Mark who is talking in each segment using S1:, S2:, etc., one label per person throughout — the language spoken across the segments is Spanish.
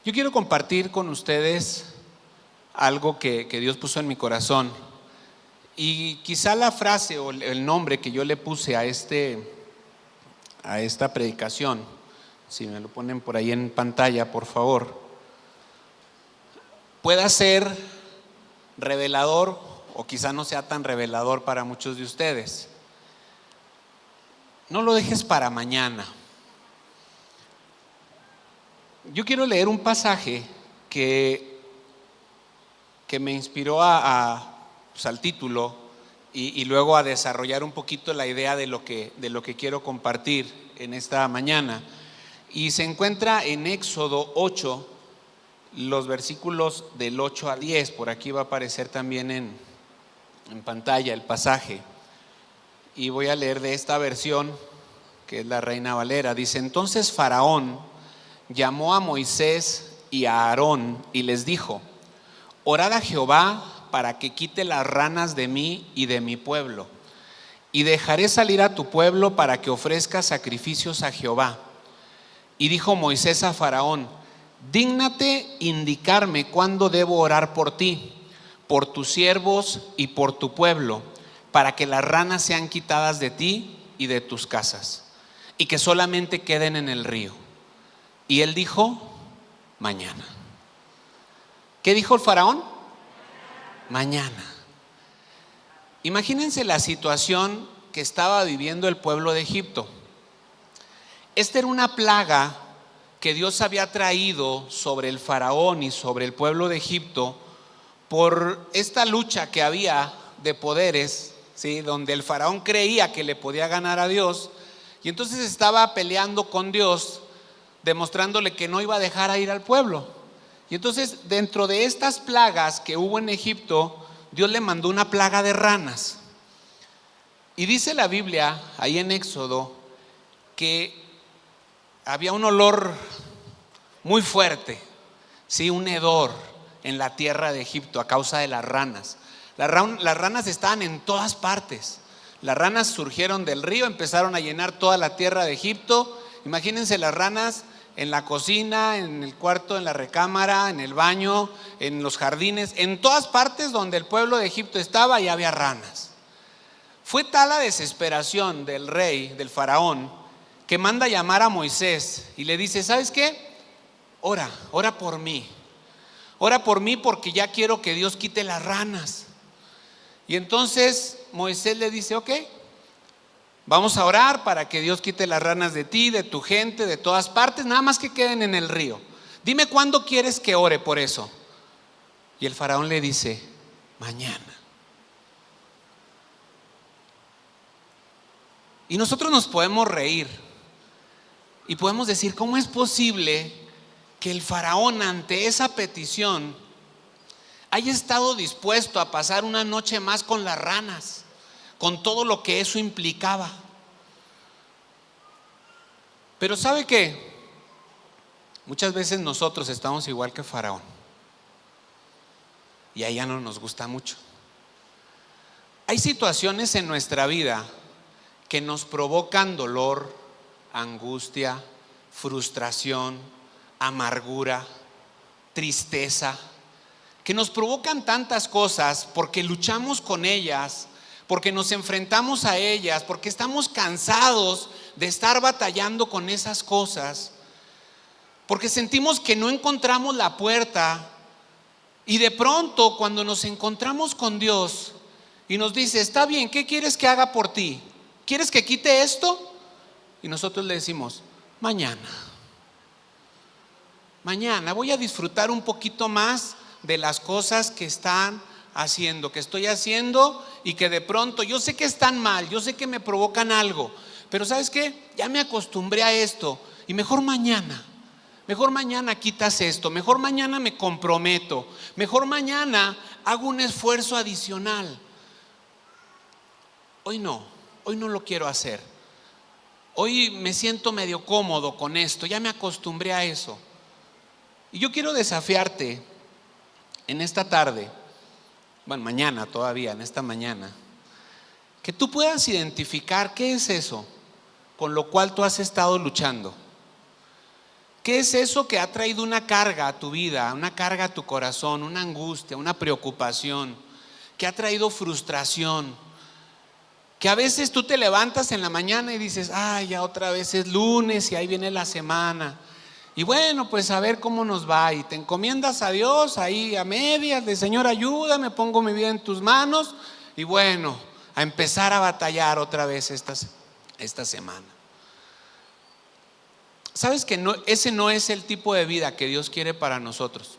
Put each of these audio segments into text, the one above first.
S1: Yo quiero compartir con ustedes algo que Dios puso en mi corazón, y quizá la frase o el nombre que yo le puse a esta predicación, si me lo ponen por ahí en pantalla, por favor, pueda ser revelador o quizá no sea tan revelador para muchos de ustedes. No lo dejes para mañana. Yo quiero leer un pasaje que me inspiró pues, al título y luego a desarrollar un poquito la idea de lo que quiero compartir en esta mañana. Y se encuentra en Éxodo 8, los versículos del 8 al 10. Por aquí va a aparecer también en pantalla el pasaje. Y voy a leer de esta versión, que es la Reina Valera. Dice: entonces Faraón llamó a Moisés y a Aarón y les dijo: orad a Jehová para que quite las ranas de mí y de mi pueblo, y dejaré salir a tu pueblo para que ofrezca sacrificios a Jehová. Y dijo Moisés a Faraón: dígnate indicarme cuándo debo orar por ti, por tus siervos y por tu pueblo, para que las ranas sean quitadas de ti y de tus casas, y que solamente queden en el río. Y él dijo: mañana. ¿Qué dijo el faraón? Mañana. Imagínense la situación que estaba viviendo el pueblo de Egipto. Esta era una plaga que Dios había traído sobre el faraón y sobre el pueblo de Egipto por esta lucha que había de poderes, ¿sí? Donde el faraón creía que le podía ganar a Dios, y entonces estaba peleando con Dios, demostrándole que no iba a dejar ir al pueblo. Y entonces, dentro de estas plagas que hubo en Egipto, Dios le mandó una plaga de ranas. Y dice la Biblia ahí en Éxodo que había un olor muy fuerte, ¿sí? Un hedor en la tierra de Egipto a causa de las ranas. Las ranas estaban en todas partes. Las ranas surgieron del río, empezaron a llenar toda la tierra de Egipto. Imagínense las ranas en la cocina, en el cuarto, en la recámara, en el baño, en los jardines, en todas partes donde el pueblo de Egipto estaba y había ranas. Fue tal la desesperación del rey, del faraón, que manda llamar a Moisés y le dice: ¿sabes qué? Ora por mí. Ora por mí porque ya quiero que Dios quite las ranas. Y entonces Moisés le dice: ok, vamos a orar para que Dios quite las ranas de ti, de tu gente, de todas partes, nada más que queden en el río. Dime cuándo quieres que ore por eso. Y el faraón le dice: mañana. Y nosotros nos podemos reír y podemos decir: ¿cómo es posible que el faraón, ante esa petición, haya estado dispuesto a pasar una noche más con las ranas, con todo lo que eso implicaba? Pero ¿sabe qué? Muchas veces nosotros estamos igual que Faraón, y a ella no nos gusta mucho. Hay situaciones en nuestra vida que nos provocan dolor, angustia, frustración, amargura, tristeza, que nos provocan tantas cosas porque luchamos con ellas, porque nos enfrentamos a ellas, porque estamos cansados de estar batallando con esas cosas, porque sentimos que no encontramos la puerta. Y de pronto, cuando nos encontramos con Dios y nos dice: está bien, ¿qué quieres que haga por ti? ¿Quieres que quite esto? Y nosotros le decimos: mañana voy a disfrutar un poquito más de las cosas que estoy haciendo, y que de pronto yo sé que están mal, yo sé que me provocan algo, pero ¿sabes qué? Ya me acostumbré a esto, y mejor mañana quitas esto, mejor mañana me comprometo, mejor mañana hago un esfuerzo adicional. Hoy no lo quiero hacer. Hoy me siento medio cómodo con esto, ya me acostumbré a eso. Y yo quiero desafiarte en esta tarde, bueno, mañana todavía, en esta mañana, que tú puedas identificar qué es eso con lo cual tú has estado luchando. ¿Qué es eso que ha traído una carga a tu vida, una carga a tu corazón, una angustia, una preocupación, que ha traído frustración? Que a veces tú te levantas en la mañana y dices, ay, ya otra vez es lunes y ahí viene la semana. Y bueno, pues a ver cómo nos va. Y te encomiendas a Dios ahí a medias, de Señor, ayúdame, pongo mi vida en tus manos. Y bueno, a empezar a batallar otra vez esta semana. ¿Sabes que ese no es el tipo de vida que Dios quiere para nosotros?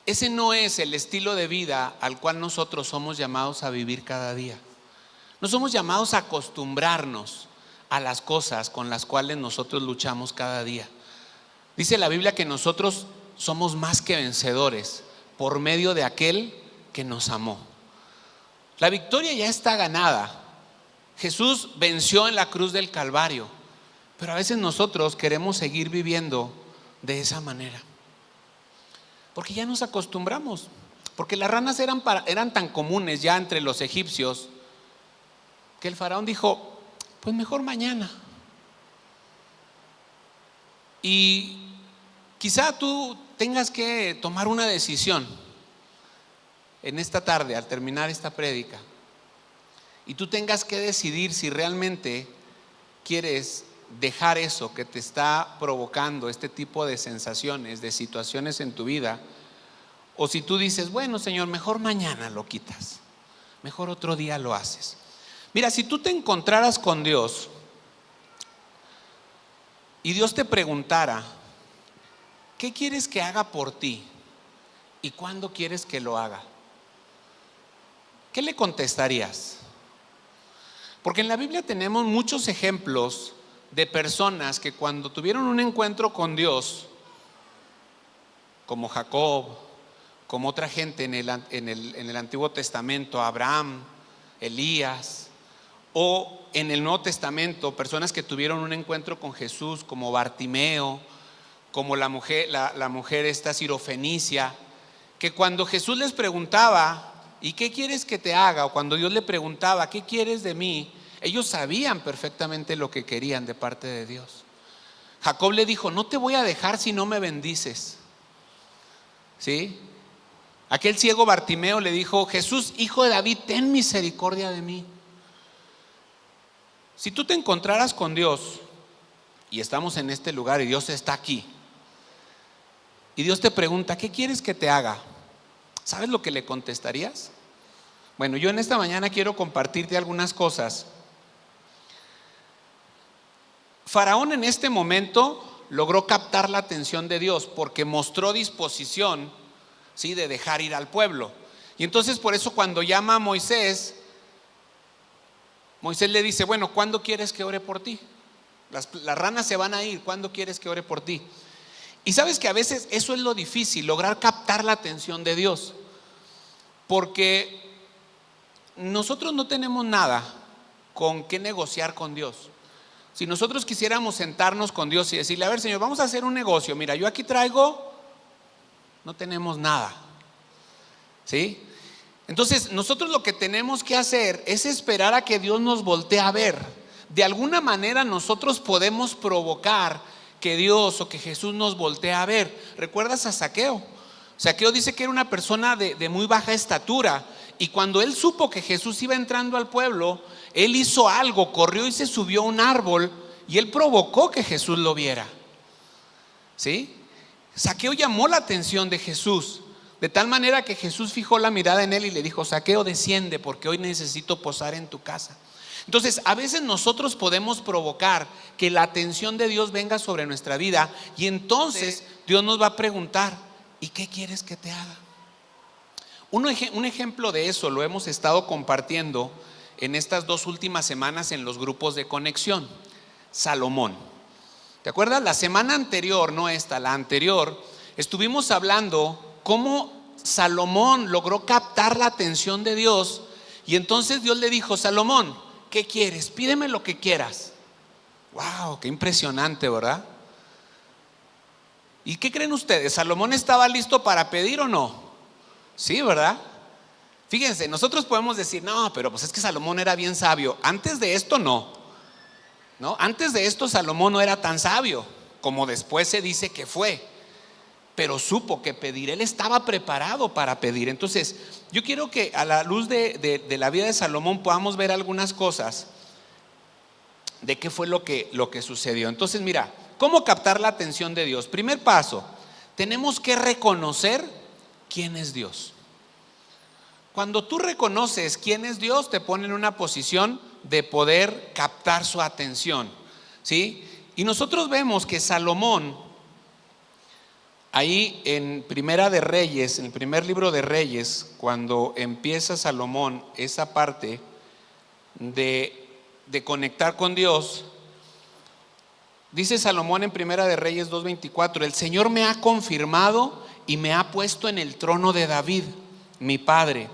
S1: Ese no es el estilo de vida al cual nosotros somos llamados a vivir cada día. No somos llamados a acostumbrarnos a las cosas con las cuales nosotros luchamos cada día. Dice la Biblia que nosotros somos más que vencedores por medio de aquel que nos amó. La victoria ya está ganada. Jesús venció en la cruz del Calvario, pero a veces nosotros queremos seguir viviendo de esa manera, porque ya nos acostumbramos, porque las ranas eran tan comunes ya entre los egipcios, que el faraón dijo, pues mejor mañana. Y quizá tú tengas que tomar una decisión en esta tarde al terminar esta prédica, y tú tengas que decidir si realmente quieres dejar eso que te está provocando este tipo de sensaciones, de situaciones en tu vida, o si tú dices, bueno, Señor, mejor mañana lo quitas, mejor otro día lo haces. Mira, si tú te encontraras con Dios y Dios te preguntara, ¿qué quieres que haga por ti? ¿Y cuándo quieres que lo haga? ¿Qué le contestarías? Porque en la Biblia tenemos muchos ejemplos de personas que cuando tuvieron un encuentro con Dios, como Jacob, como otra gente en el Antiguo Testamento, Abraham, Elías, o en el Nuevo Testamento, personas que tuvieron un encuentro con Jesús, como Bartimeo, como la mujer esta sirofenicia, que cuando Jesús les preguntaba, ¿y qué quieres que te haga? O cuando Dios le preguntaba, ¿qué quieres de mí? Ellos sabían perfectamente lo que querían de parte de Dios. Jacob le dijo, no te voy a dejar si no me bendices. ¿Sí? Aquel ciego Bartimeo le dijo, Jesús, hijo de David, ten misericordia de mí. Si tú te encontraras con Dios y estamos en este lugar y Dios está aquí y Dios te pregunta, ¿qué quieres que te haga? ¿Sabes lo que le contestarías? Bueno, yo en esta mañana quiero compartirte algunas cosas. Faraón en este momento logró captar la atención de Dios porque mostró disposición, ¿sí?, de dejar ir al pueblo. Y entonces por eso cuando llama a Moisés le dice, bueno, ¿cuándo quieres que ore por ti? Las ranas se van a ir, ¿cuándo quieres que ore por ti? Y sabes que a veces eso es lo difícil, lograr captar la atención de Dios, porque nosotros no tenemos nada con qué negociar con Dios. Si nosotros quisiéramos sentarnos con Dios y decirle, a ver, Señor, vamos a hacer un negocio, mira, yo aquí traigo, no tenemos nada, ¿sí? Entonces nosotros lo que tenemos que hacer es esperar a que Dios nos voltee a ver. De alguna manera nosotros podemos provocar que Dios o que Jesús nos voltee a ver. ¿Recuerdas a Zaqueo? Zaqueo dice que era una persona de muy baja estatura, y cuando él supo que Jesús iba entrando al pueblo, él hizo algo, corrió y se subió a un árbol y él provocó que Jesús lo viera. ¿Sí? Zaqueo llamó la atención de Jesús, de tal manera que Jesús fijó la mirada en él y le dijo, Zaqueo, desciende porque hoy necesito posar en tu casa. Entonces a veces nosotros podemos provocar que la atención de Dios venga sobre nuestra vida, y entonces Dios nos va a preguntar, ¿y qué quieres que te haga? Un ejemplo de eso lo hemos estado compartiendo en estas 2 últimas semanas en los grupos de conexión. Salomón. ¿Te acuerdas? La semana anterior, no esta, la anterior, estuvimos hablando cómo Salomón logró captar la atención de Dios, y entonces Dios le dijo, Salomón, ¿qué quieres? Pídeme lo que quieras. Wow, qué impresionante, ¿verdad? ¿Y qué creen ustedes? ¿Salomón estaba listo para pedir o no? Sí, ¿verdad? Fíjense, nosotros podemos decir, no, pero pues es que Salomón era bien sabio. Antes de esto no. Antes de esto Salomón no era tan sabio. como después se dice que fue, pero supo que pedir. Él estaba preparado para pedir. Entonces, yo quiero que a la luz de la vida de Salomón podamos ver algunas cosas de qué fue lo que sucedió. Entonces, mira, ¿cómo captar la atención de Dios? Primer paso, tenemos que reconocer quién es Dios. Cuando tú reconoces quién es Dios, te pone en una posición de poder captar su atención, ¿sí? Y nosotros vemos que Salomón, ahí en Primera de Reyes, en el primer libro de Reyes, cuando empieza Salomón esa parte de conectar con Dios, dice Salomón en Primera de Reyes 2:24: el Señor me ha confirmado y me ha puesto en el trono de David, mi padre.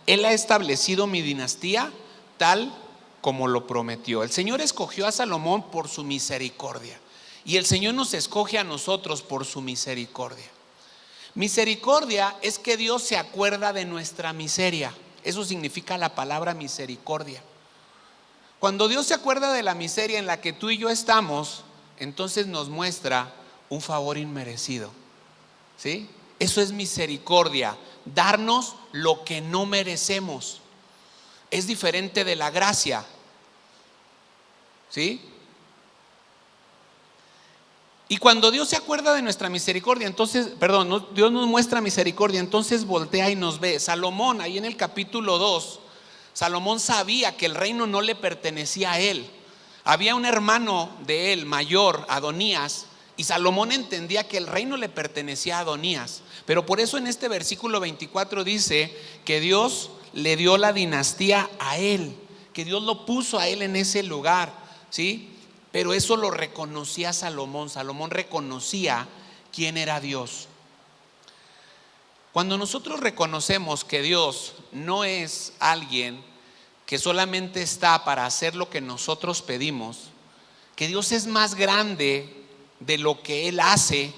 S1: Él ha establecido mi dinastía tal como lo prometió. El Señor escogió a Salomón por su misericordia, y el Señor nos escoge a nosotros por su misericordia. Misericordia es que Dios se acuerda de nuestra miseria. Eso significa la palabra misericordia. Cuando Dios se acuerda de la miseria en la que tú y yo estamos, entonces nos muestra un favor inmerecido, ¿sí? Eso es misericordia, darnos lo que no merecemos. Es diferente de la gracia, ¿sí? Y cuando Dios se acuerda de nuestra misericordia, entonces, Dios nos muestra misericordia, entonces voltea y nos ve. Salomón, ahí en el capítulo 2, Salomón sabía que el reino no le pertenecía a él. Había un hermano de él, mayor, Adonías, y Salomón entendía que el reino le pertenecía a Adonías. Pero por eso en este versículo 24 dice que Dios le dio la dinastía a él, que Dios lo puso a él en ese lugar, ¿sí? Pero eso lo reconocía Salomón. Salomón reconocía quién era Dios. Cuando nosotros reconocemos que Dios no es alguien que solamente está para hacer lo que nosotros pedimos, que Dios es más grande de lo que Él hace,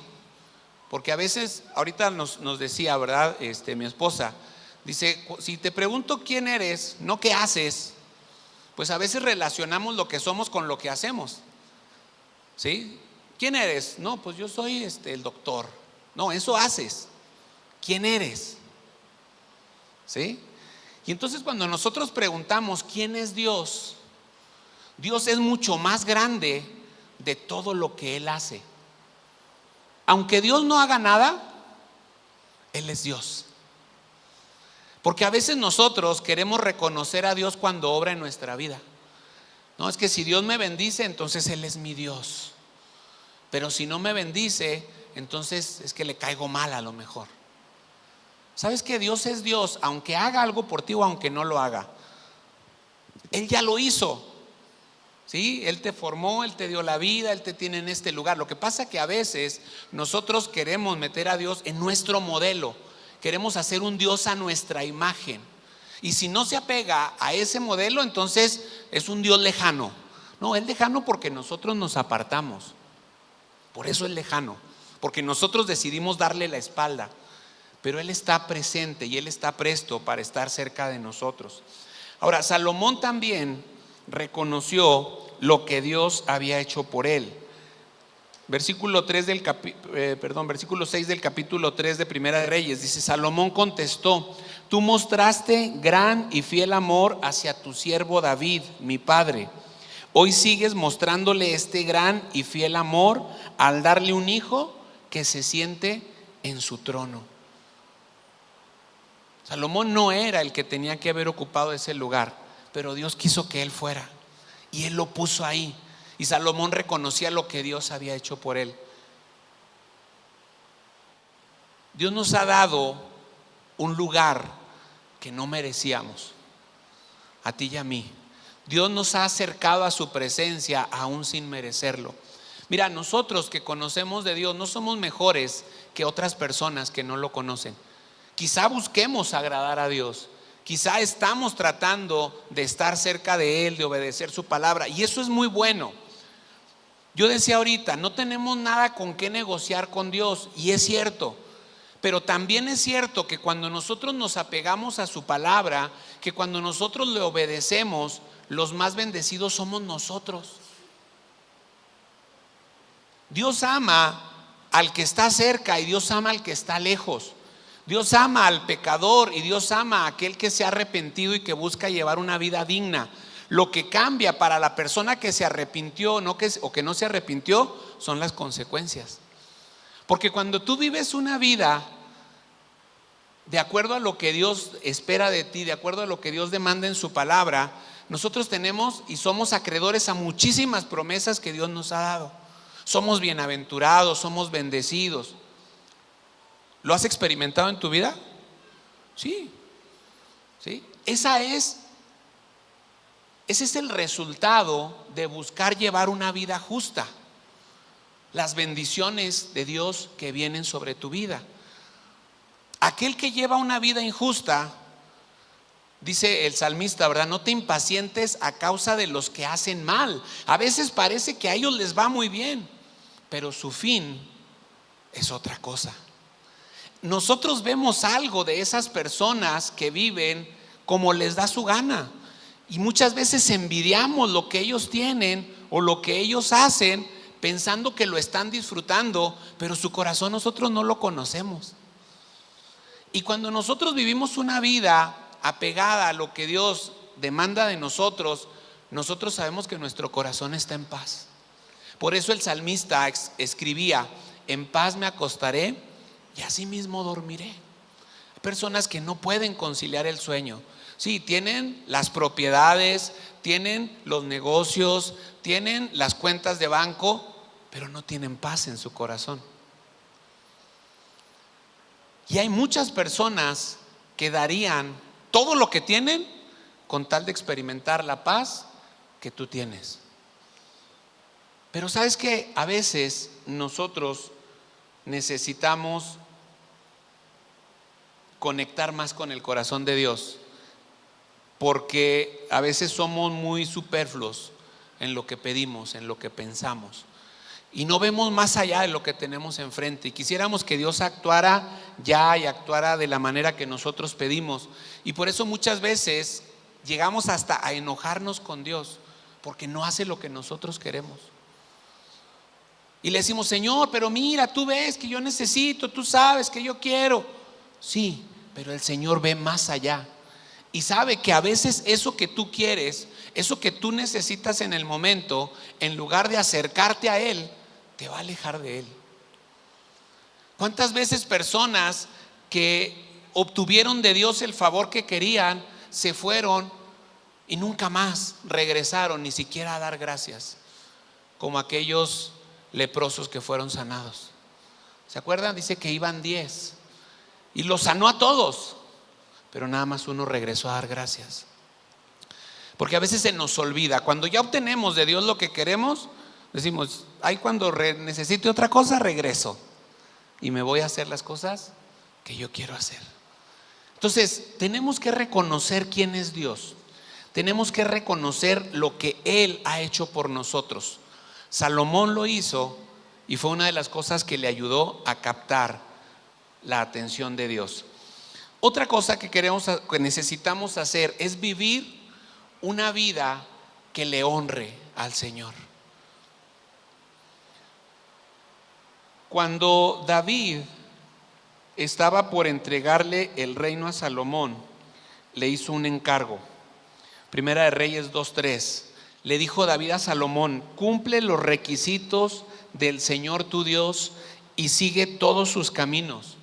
S1: porque a veces, ahorita nos decía, ¿verdad? Mi esposa, dice, si te pregunto quién eres, no qué haces, pues a veces relacionamos lo que somos con lo que hacemos, ¿sí? ¿Quién eres? No, pues yo soy el doctor. No, eso haces. ¿Quién eres? ¿Sí? Y entonces cuando nosotros preguntamos quién es Dios, Dios es mucho más grande de todo lo que Él hace. Aunque Dios no haga nada, Él es Dios. Porque a veces nosotros queremos reconocer a Dios cuando obra en nuestra vida. No, es que si Dios me bendice, entonces Él es mi Dios. Pero si no me bendice, entonces es que le caigo mal a lo mejor. ¿Sabes que Dios es Dios, aunque haga algo por ti o aunque no lo haga? Él ya lo hizo, ¿sí? Él te formó, Él te dio la vida, Él te tiene en este lugar. Lo que pasa es que a veces nosotros queremos meter a Dios en nuestro modelo. Queremos hacer un Dios a nuestra imagen. Y si no se apega a ese modelo, entonces es un Dios lejano. No, es lejano porque nosotros nos apartamos. Por eso es lejano, porque nosotros decidimos darle la espalda. Pero Él está presente y Él está presto para estar cerca de nosotros. Ahora, Salomón también reconoció lo que Dios había hecho por él. Versículo 6 del capítulo 3 de Primera de Reyes dice: Salomón contestó: tú mostraste gran y fiel amor hacia tu siervo David, mi padre. Hoy sigues mostrándole este gran y fiel amor al darle un hijo que se siente en su trono. Salomón no era el que tenía que haber ocupado ese lugar, pero Dios quiso que él fuera y Él lo puso ahí. Y Salomón reconocía lo que Dios había hecho por él. Dios nos ha dado un lugar que no merecíamos, a ti y a mí. Dios nos ha acercado a su presencia aún sin merecerlo. Mira, nosotros que conocemos de Dios no somos mejores que otras personas que no lo conocen. Quizá busquemos agradar a Dios, quizá estamos tratando de estar cerca de Él, de obedecer su palabra, y eso es muy bueno. Yo decía ahorita, no tenemos nada con qué negociar con Dios, y es cierto, pero también es cierto que cuando nosotros nos apegamos a su palabra, que cuando nosotros le obedecemos, los más bendecidos somos nosotros. Dios ama al que está cerca y Dios ama al que está lejos. Dios ama al pecador y Dios ama a aquel que se ha arrepentido y que busca llevar una vida digna. Lo que cambia para la persona que se arrepintió o que no se arrepintió son las consecuencias. Porque cuando tú vives una vida de acuerdo a lo que Dios espera de ti, de acuerdo a lo que Dios demanda en su palabra, nosotros tenemos y somos acreedores a muchísimas promesas que Dios nos ha dado. Somos bienaventurados, somos bendecidos. ¿Lo has experimentado en tu vida? Sí. ¿Sí? Ese es el resultado de buscar llevar una vida justa. Las bendiciones de Dios que vienen sobre tu vida. Aquel que lleva una vida injusta, dice el salmista, ¿verdad? No te impacientes a causa de los que hacen mal. A veces parece que a ellos les va muy bien, pero su fin es otra cosa. Nosotros vemos algo de esas personas que viven como les da su gana y muchas veces envidiamos lo que ellos tienen o lo que ellos hacen pensando que lo están disfrutando, pero su corazón nosotros no lo conocemos. Y cuando nosotros vivimos una vida apegada a lo que Dios demanda de nosotros, nosotros sabemos que nuestro corazón está en paz. Por eso el salmista escribía: en paz me acostaré y así mismo dormiré. Hay personas que no pueden conciliar el sueño. Sí, tienen las propiedades, tienen los negocios, tienen las cuentas de banco, pero no tienen paz en su corazón. Y hay muchas personas que darían todo lo que tienen con tal de experimentar la paz que tú tienes. Pero sabes que a veces nosotros necesitamos conectar más con el corazón de Dios, porque a veces somos muy superfluos en lo que pedimos, en lo que pensamos, y no vemos más allá de lo que tenemos enfrente. Y quisiéramos que Dios actuara ya y actuara de la manera que nosotros pedimos. Y por eso muchas veces llegamos hasta a enojarnos con Dios, porque no hace lo que nosotros queremos. Y le decimos: Señor, pero mira, tú ves que yo necesito, tú sabes que yo quiero. Sí, pero el Señor ve más allá y sabe que a veces eso que tú quieres, eso que tú necesitas en el momento, en lugar de acercarte a Él, te va a alejar de Él. ¿Cuántas veces personas que obtuvieron de Dios el favor que querían se fueron y nunca más regresaron ni siquiera a dar gracias? Como aquellos leprosos que fueron sanados. ¿Se acuerdan? Dice que iban 10 y los sanó a todos, pero nada más uno regresó a dar gracias. Porque a veces se nos olvida. Cuando ya obtenemos de Dios lo que queremos, decimos: ay, cuando necesite otra cosa, regreso y me voy a hacer las cosas que yo quiero hacer. Entonces tenemos que reconocer quién es Dios. Tenemos que reconocer lo que Él ha hecho por nosotros. Salomón lo hizo y fue una de las cosas que le ayudó a captar la atención de Dios. Otra cosa que necesitamos hacer es vivir una vida que le honre al Señor. Cuando David estaba por entregarle el reino a Salomón, le hizo un encargo. Primera de Reyes 2:3. Le dijo David a Salomón: cumple los requisitos del Señor tu Dios y sigue todos sus caminos.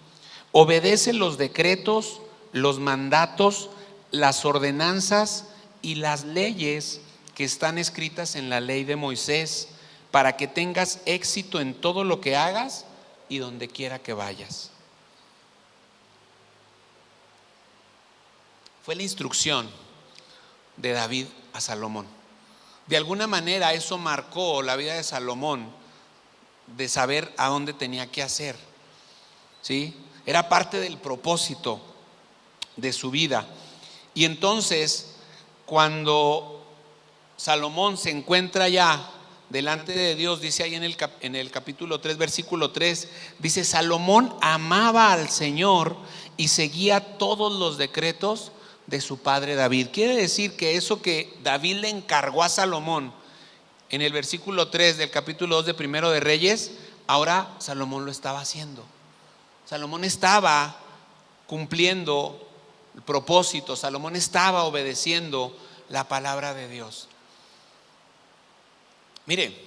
S1: Obedece los decretos, los mandatos, las ordenanzas y las leyes que están escritas en la ley de Moisés, para que tengas éxito en todo lo que hagas y donde quiera que vayas. Fue la instrucción de David a Salomón. De alguna manera eso marcó la vida de Salomón, de saber a dónde tenía que hacer. ¿Sí? Era parte del propósito de su vida. Y entonces, cuando Salomón se encuentra ya delante de Dios, dice ahí en el capítulo 3, versículo 3, dice: Salomón amaba al Señor y seguía todos los decretos de su padre David. Quiere decir que eso que David le encargó a Salomón en el versículo 3 del capítulo 2 de Primero de Reyes, ahora Salomón lo estaba haciendo. Salomón estaba cumpliendo el propósito, Salomón estaba obedeciendo la palabra de Dios. Mire,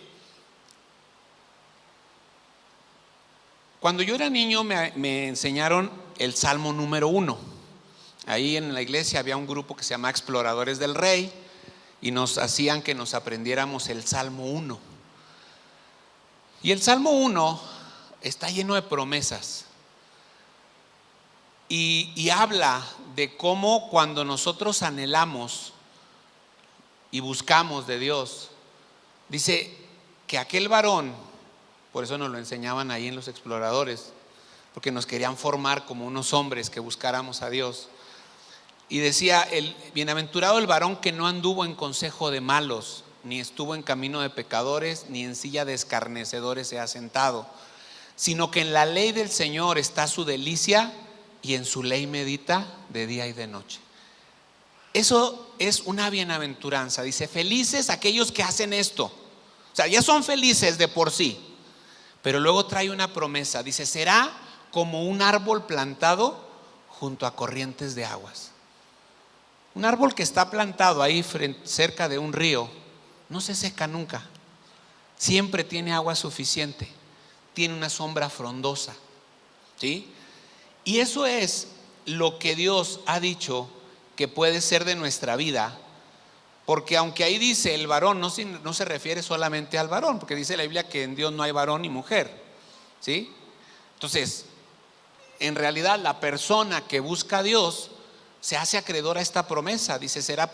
S1: cuando yo era niño me enseñaron el Salmo número 1. Ahí en la iglesia había un grupo que se llama Exploradores del Rey y nos hacían que nos aprendiéramos el Salmo 1. Y el Salmo 1 está lleno de promesas y habla de cómo cuando nosotros anhelamos y buscamos de Dios, dice que aquel varón, por eso nos lo enseñaban ahí en los exploradores, porque nos querían formar como unos hombres que buscáramos a Dios. Y decía, el bienaventurado el varón que no anduvo en consejo de malos, ni estuvo en camino de pecadores, ni en silla de escarnecedores se ha sentado, sino que en la ley del Señor está su delicia y en su ley medita de día y de noche. Eso es una bienaventuranza. Dice, felices aquellos que hacen esto. O sea, ya son felices de por sí, pero luego trae una promesa. Dice, será como un árbol plantado junto a corrientes de aguas. Un árbol que está plantado ahí cerca de un río no se seca nunca, siempre tiene agua suficiente, tiene una sombra frondosa, ¿sí? Y eso es lo que Dios ha dicho que puede ser de nuestra vida, porque aunque ahí dice el varón, no se refiere solamente al varón, porque dice la Biblia que en Dios no hay varón ni mujer, ¿sí? Entonces, en realidad la persona que busca a Dios se hace acreedor a esta promesa. Dice, será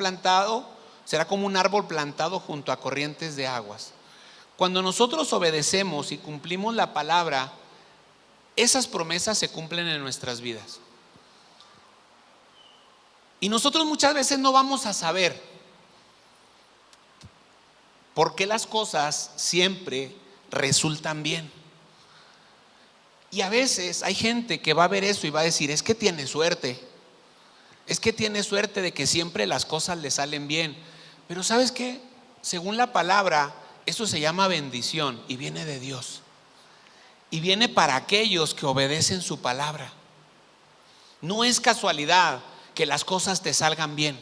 S1: como un árbol plantado junto a corrientes de aguas. Cuando nosotros obedecemos y cumplimos la palabra, esas promesas se cumplen en nuestras vidas. Y nosotros muchas veces no vamos a saber por qué las cosas siempre resultan bien. Y a veces hay gente que va a ver eso y va a decir, es que tiene suerte. Es que tiene suerte de que siempre las cosas le salen bien. Pero ¿sabes qué? Según la palabra, eso se llama bendición y viene de Dios. Y viene para aquellos que obedecen su palabra. No es casualidad que las cosas te salgan bien.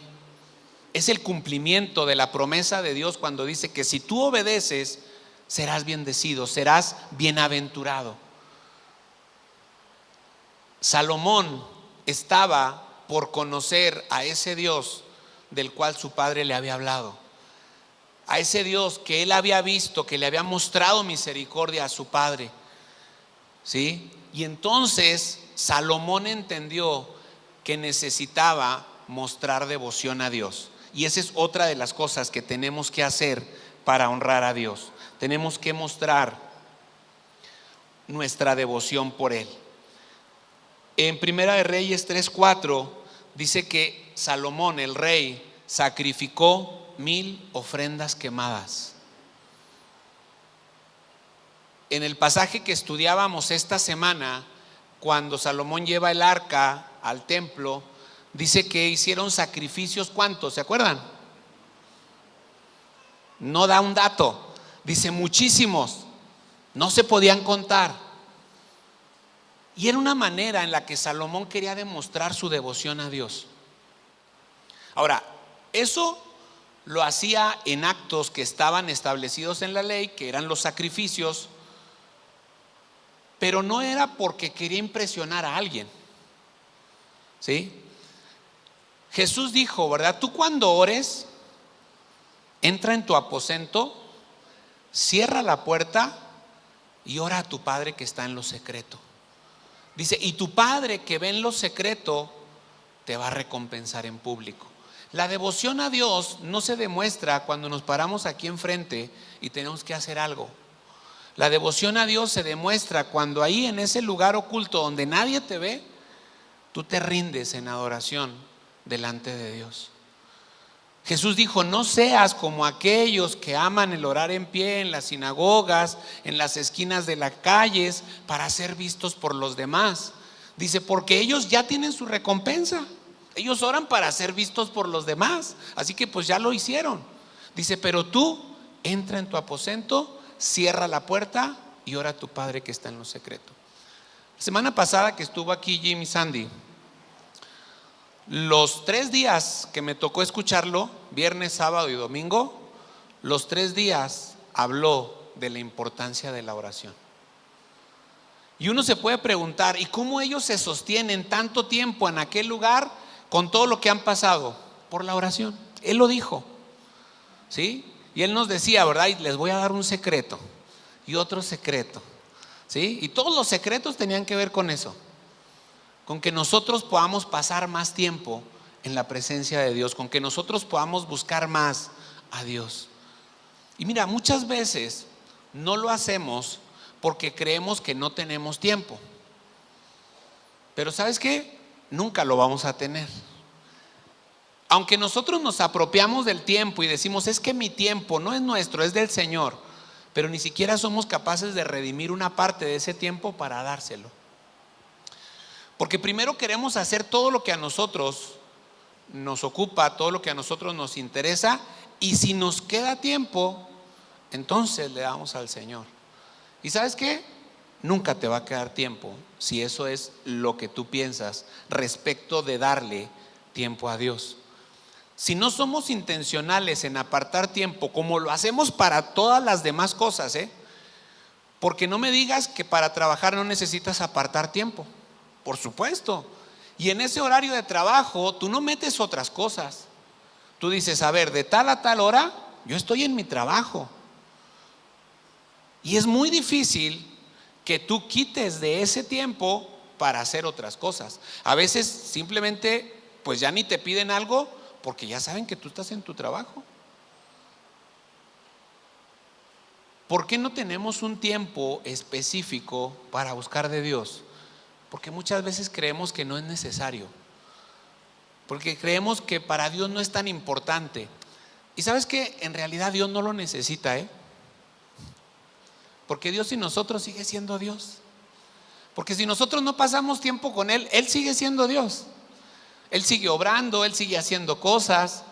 S1: Es el cumplimiento de la promesa de Dios cuando dice que si tú obedeces, serás bendecido, serás bienaventurado. Salomón estaba por conocer a ese Dios del cual su padre le había hablado, a ese Dios que él había visto, que le había mostrado misericordia a su padre, ¿sí? Y entonces Salomón entendió que necesitaba mostrar devoción a Dios. Y esa es otra de las cosas que tenemos que hacer para honrar a Dios. Tenemos que mostrar nuestra devoción por Él. En Primera de Reyes 3:4 dice que Salomón, el rey, sacrificó 1000 ofrendas quemadas. En el pasaje que estudiábamos esta semana, cuando Salomón lleva el arca al templo, dice que hicieron sacrificios. ¿Cuántos? ¿Se acuerdan? No da un dato, dice muchísimos, no se podían contar. Y era una manera en la que Salomón quería demostrar su devoción a Dios. Ahora, eso lo hacía en actos que estaban establecidos en la ley, que eran los sacrificios, pero no era porque quería impresionar a alguien, ¿sí? Jesús dijo, ¿verdad? Tú cuando ores, entra en tu aposento, cierra la puerta y ora a tu Padre que está en lo secreto. Dice, y tu Padre que ve en lo secreto te va a recompensar en público. La devoción a Dios no se demuestra cuando nos paramos aquí enfrente y tenemos que hacer algo. La devoción a Dios se demuestra cuando ahí en ese lugar oculto donde nadie te ve, tú te rindes en adoración delante de Dios. Jesús dijo, no seas como aquellos que aman el orar en pie en las sinagogas, en las esquinas de las calles, para ser vistos por los demás. Dice, porque ellos ya tienen su recompensa. Ellos oran para ser vistos por los demás, así que pues ya lo hicieron. Dice, pero tú entra en tu aposento, cierra la puerta y ora a tu Padre que está en lo secreto. La semana pasada que estuvo aquí Jim y Sandy, los 3 días que me tocó escucharlo, viernes, sábado y domingo, los 3 días habló de la importancia de la oración. Y uno se puede preguntar, ¿y cómo ellos se sostienen tanto tiempo en aquel lugar con todo lo que han pasado? Por la oración. Él lo dijo, ¿sí? Y él nos decía, ¿verdad? Y les voy a dar un secreto y otro secreto, ¿sí? Y todos los secretos tenían que ver con eso, con que nosotros podamos pasar más tiempo en la presencia de Dios, con que nosotros podamos buscar más a Dios. Y mira, muchas veces no lo hacemos porque creemos que no tenemos tiempo. Pero ¿sabes qué? Nunca lo vamos a tener. Aunque nosotros nos apropiamos del tiempo y decimos, es que mi tiempo no es nuestro, es del Señor, pero ni siquiera somos capaces de redimir una parte de ese tiempo para dárselo. Porque primero queremos hacer todo lo que a nosotros nos ocupa, todo lo que a nosotros nos interesa, y si nos queda tiempo, entonces le damos al Señor. ¿Y sabes qué? Nunca te va a quedar tiempo si eso es lo que tú piensas respecto de darle tiempo a Dios. Si no somos intencionales en apartar tiempo, como lo hacemos para todas las demás cosas, porque no me digas que para trabajar no necesitas apartar tiempo. Por supuesto. Y en ese horario de trabajo tú no metes otras cosas. Tú dices, a ver, de tal a tal hora yo estoy en mi trabajo. Y es muy difícil que tú quites de ese tiempo para hacer otras cosas. A veces simplemente pues ya ni te piden algo porque ya saben que tú estás en tu trabajo. ¿Por qué no tenemos un tiempo específico para buscar de Dios? Porque muchas veces creemos que no es necesario, porque creemos que para Dios no es tan importante. Y sabes que en realidad Dios no lo necesita, porque Dios sin nosotros sigue siendo Dios. Porque si nosotros no pasamos tiempo con Él, Él sigue siendo Dios. Él sigue obrando, Él sigue haciendo cosas.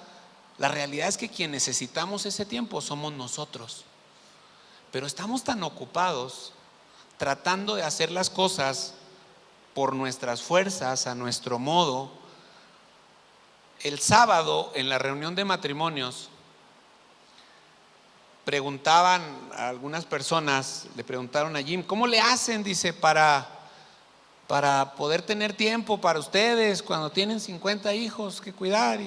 S1: La realidad es que quien necesitamos ese tiempo somos nosotros. Pero estamos tan ocupados tratando de hacer las cosas por nuestras fuerzas, a nuestro modo. El sábado en la reunión de matrimonios preguntaban a algunas personas, le preguntaron a Jim, ¿cómo le hacen? Dice, para poder tener tiempo para ustedes cuando tienen 50 hijos que cuidar.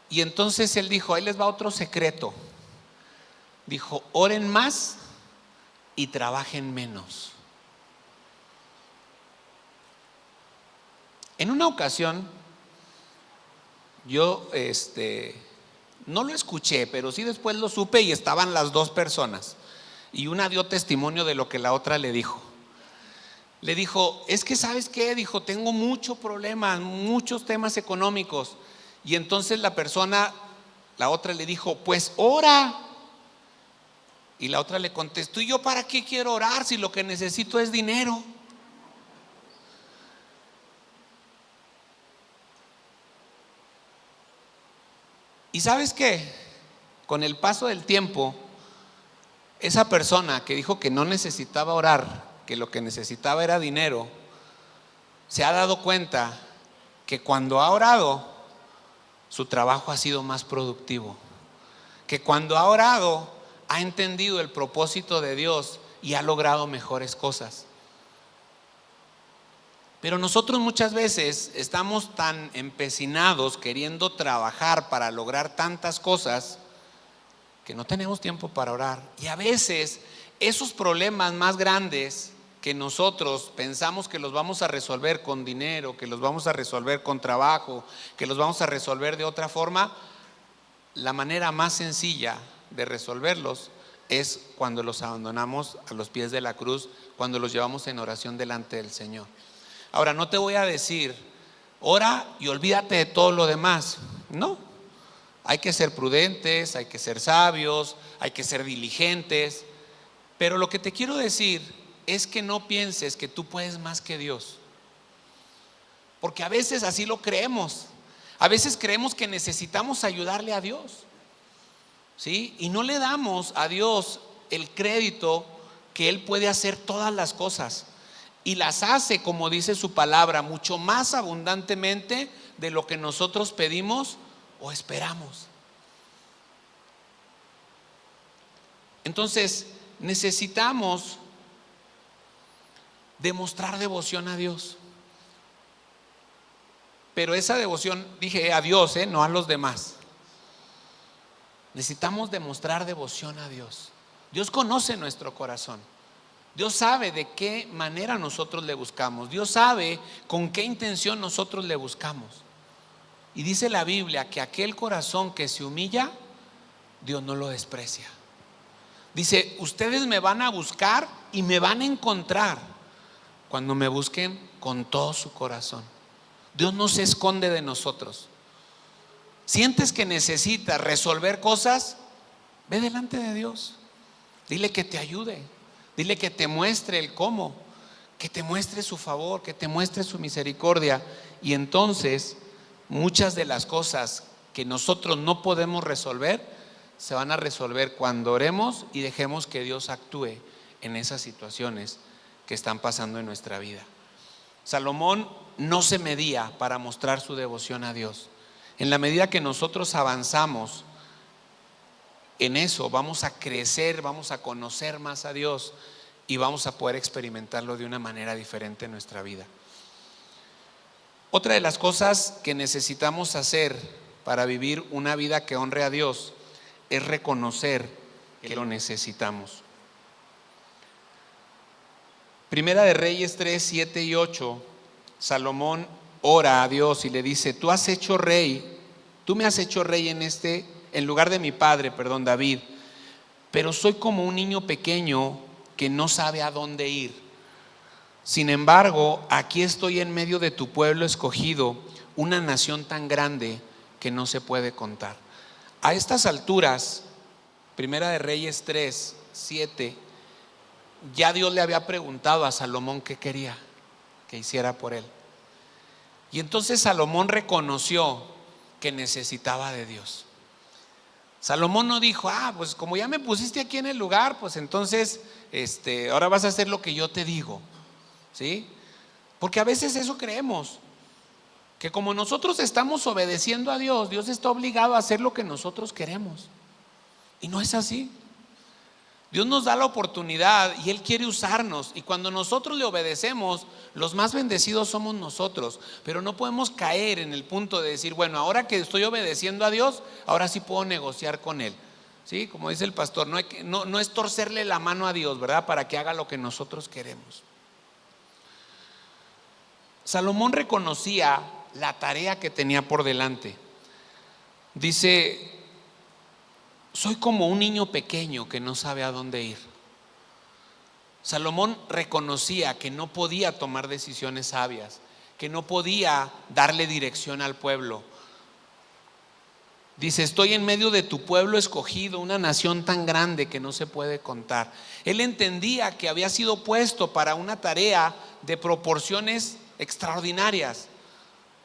S1: Y entonces él dijo, ahí les va otro secreto. Dijo, oren más y trabajen menos. En una ocasión, yo no lo escuché, pero sí después lo supe y estaban las dos personas. Y una dio testimonio de lo que la otra le dijo. Le dijo, es que ¿sabes qué? Dijo, tengo muchos problemas, muchos temas económicos. Y entonces la otra le dijo, pues ora. Y la otra le contestó, ¿y yo para qué quiero orar si lo que necesito es dinero? ¿Y sabes qué? Con el paso del tiempo, esa persona que dijo que no necesitaba orar, que lo que necesitaba era dinero, se ha dado cuenta que cuando ha orado, su trabajo ha sido más productivo. Que cuando ha orado, ha entendido el propósito de Dios y ha logrado mejores cosas. Pero nosotros muchas veces estamos tan empecinados queriendo trabajar para lograr tantas cosas que no tenemos tiempo para orar. Y a veces esos problemas más grandes que nosotros pensamos que los vamos a resolver con dinero, que los vamos a resolver con trabajo, que los vamos a resolver de otra forma, la manera más sencilla de resolverlos es cuando los abandonamos a los pies de la cruz, cuando los llevamos en oración delante del Señor. Ahora, no te voy a decir, ora y olvídate de todo lo demás. No, hay que ser prudentes, hay que ser sabios, hay que ser diligentes. Pero lo que te quiero decir es que no pienses que tú puedes más que Dios. Porque a veces así lo creemos. A veces creemos que necesitamos ayudarle a Dios, ¿sí? Y no le damos a Dios el crédito que Él puede hacer todas las cosas y las hace, como dice su palabra, mucho más abundantemente de lo que nosotros pedimos o esperamos. Entonces necesitamos demostrar devoción a Dios. Pero esa devoción, dije a Dios, no a los demás. Necesitamos demostrar devoción a Dios. Dios conoce nuestro corazón. Dios sabe de qué manera nosotros le buscamos. Dios sabe con qué intención nosotros le buscamos. Y dice la Biblia que aquel corazón que se humilla, Dios no lo desprecia. Dice, ustedes me van a buscar y me van a encontrar cuando me busquen con todo su corazón. Dios no se esconde de nosotros. ¿Sientes que necesitas resolver cosas? Ve delante de Dios. Dile que te ayude. Dile que te muestre el cómo, que te muestre su favor, que te muestre su misericordia. Y entonces muchas de las cosas que nosotros no podemos resolver se van a resolver cuando oremos y dejemos que Dios actúe en esas situaciones que están pasando en nuestra vida. Salomón no se medía para mostrar su devoción a Dios. En la medida que nosotros avanzamos en eso, vamos a crecer, vamos a conocer más a Dios y vamos a poder experimentarlo de una manera diferente en nuestra vida. Otra de las cosas que necesitamos hacer para vivir una vida que honre a Dios es reconocer que lo necesitamos. Primera de Reyes 3, 7 y 8, Salomón ora a Dios y le dice: tú me has hecho rey en lugar de mi padre, David, pero soy como un niño pequeño que no sabe a dónde ir. Sin embargo, aquí estoy en medio de tu pueblo escogido, una nación tan grande que no se puede contar. A estas alturas, Primera de Reyes 3, 7, ya Dios le había preguntado a Salomón qué quería que hiciera por él. Y entonces Salomón reconoció que necesitaba de Dios. Salomón no dijo: pues como ya me pusiste aquí en el lugar, pues entonces ahora vas a hacer lo que yo te digo, ¿sí? Porque a veces eso creemos, que como nosotros estamos obedeciendo a Dios, Dios está obligado a hacer lo que nosotros queremos. Y no es así. Dios nos da la oportunidad y Él quiere usarnos, y cuando nosotros le obedecemos, los más bendecidos somos nosotros. Pero no podemos caer en el punto de decir: bueno, ahora que estoy obedeciendo a Dios, ahora sí puedo negociar con Él, ¿sí? Como dice el pastor, no es torcerle la mano a Dios, ¿verdad?, para que haga lo que nosotros queremos. Salomón reconocía la tarea que tenía por delante. Dice: soy como un niño pequeño que no sabe a dónde ir. Salomón reconocía que no podía tomar decisiones sabias, que no podía darle dirección al pueblo. Dice: estoy en medio de tu pueblo escogido, una nación tan grande que no se puede contar. Él entendía que había sido puesto para una tarea de proporciones extraordinarias,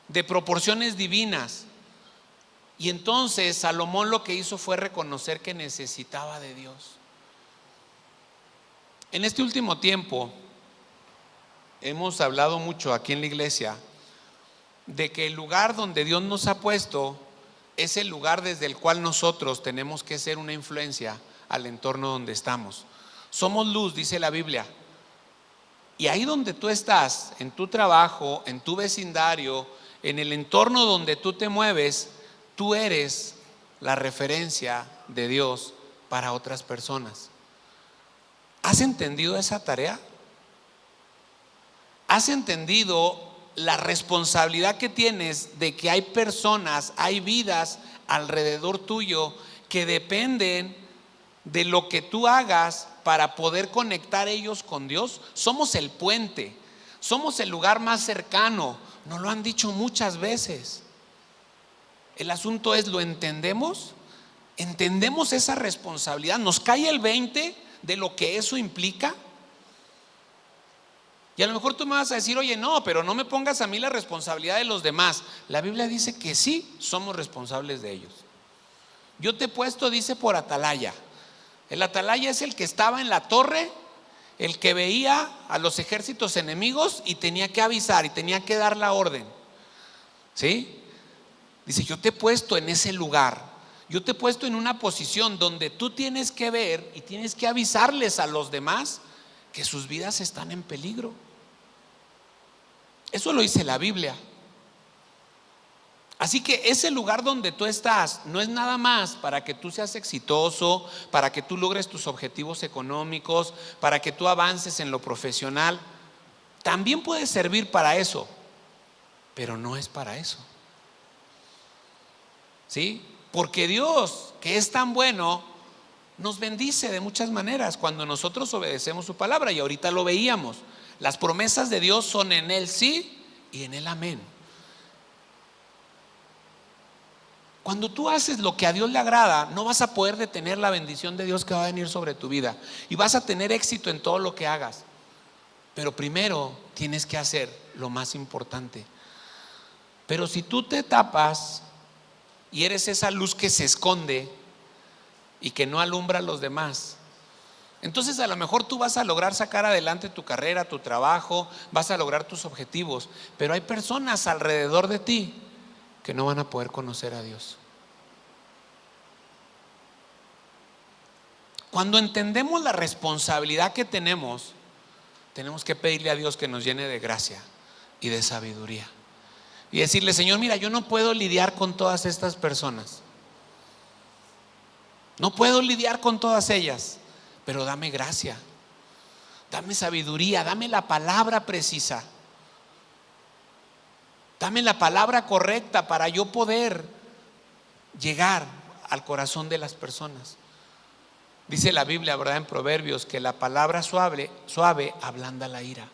S1: de proporciones divinas. Y entonces Salomón lo que hizo fue reconocer que necesitaba de Dios. En este último tiempo hemos hablado mucho aquí en la iglesia de que el lugar donde Dios nos ha puesto es el lugar desde el cual nosotros tenemos que ser una influencia al entorno donde estamos. Somos luz, dice la Biblia. Y ahí donde tú estás, en tu trabajo, en tu vecindario, en el entorno donde tú te mueves, tú eres la referencia de Dios para otras personas. ¿Has entendido esa tarea? ¿Has entendido la responsabilidad que tienes de que hay personas, hay vidas alrededor tuyo que dependen de lo que tú hagas para poder conectar ellos con Dios? Somos el puente, somos el lugar más cercano. Nos lo han dicho muchas veces. El asunto es: ¿lo entendemos? ¿Entendemos esa responsabilidad? ¿Nos cae el 20 de lo que eso implica? Y a lo mejor tú me vas a decir: oye, no, pero no me pongas a mí la responsabilidad de los demás. La Biblia dice que sí somos responsables de ellos. Yo te he puesto, dice, por atalaya. El atalaya es el que estaba en la torre, el que veía a los ejércitos enemigos y tenía que avisar y tenía que dar la orden. ¿Sí? Dice, yo te he puesto en ese lugar, yo te he puesto en una posición donde tú tienes que ver y tienes que avisarles a los demás que sus vidas están en peligro. Eso lo dice la Biblia. Así que ese lugar donde tú estás no es nada más para que tú seas exitoso, para que tú logres tus objetivos económicos, para que tú avances en lo profesional. También puede servir para eso, pero no es para eso. ¿Sí? Porque Dios, que es tan bueno, nos bendice de muchas maneras cuando nosotros obedecemos su palabra. Y ahorita lo veíamos. Las promesas de Dios son en Él sí y en Él amén. Cuando tú haces lo que a Dios le agrada, no vas a poder detener la bendición de Dios que va a venir sobre tu vida. Y vas a tener éxito en todo lo que hagas. Pero primero tienes que hacer lo más importante. Pero si tú te tapas y eres esa luz que se esconde y que no alumbra a los demás, entonces a lo mejor tú vas a lograr sacar adelante tu carrera, tu trabajo, vas a lograr tus objetivos, pero hay personas alrededor de ti que no van a poder conocer a Dios. Cuando entendemos la responsabilidad que tenemos que pedirle a Dios que nos llene de gracia y de sabiduría y decirle, Señor, mira, yo no puedo lidiar con todas estas personas, no puedo lidiar con todas ellas, pero dame gracia, dame sabiduría, dame la palabra precisa, dame la palabra correcta para yo poder llegar al corazón de las personas. Dice la Biblia, ¿verdad?, en Proverbios, que la palabra suave ablanda la ira.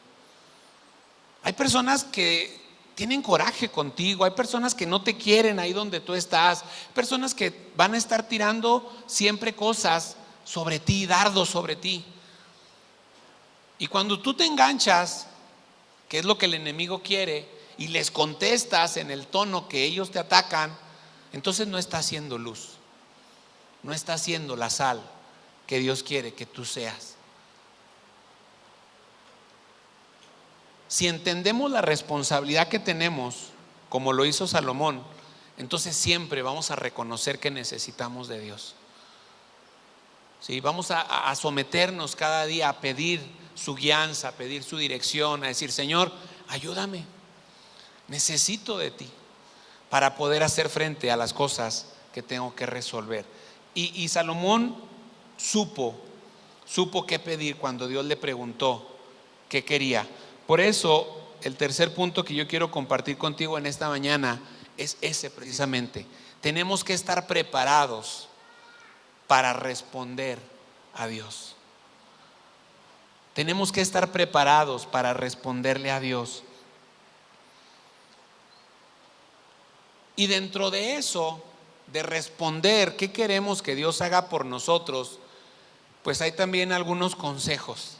S1: Hay personas que tienen coraje contigo, hay personas que no te quieren ahí donde tú estás, personas que van a estar tirando siempre cosas sobre ti, dardos sobre ti. Y cuando tú te enganchas, que es lo que el enemigo quiere, y les contestas en el tono que ellos te atacan, entonces no está haciendo luz, no está haciendo la sal que Dios quiere que tú seas. Si entendemos la responsabilidad que tenemos, como lo hizo Salomón, entonces siempre vamos a reconocer que necesitamos de Dios. ¿Sí? Vamos a someternos cada día a pedir su guianza, a pedir su dirección, a decir, Señor, ayúdame, necesito de ti para poder hacer frente a las cosas que tengo que resolver. Y Salomón supo qué pedir cuando Dios le preguntó qué quería. Por eso el tercer punto que yo quiero compartir contigo en esta mañana es ese precisamente. Tenemos que estar preparados para responder a Dios. Tenemos que estar preparados para responderle a Dios. Y dentro de eso, de responder qué queremos que Dios haga por nosotros, pues hay también algunos consejos.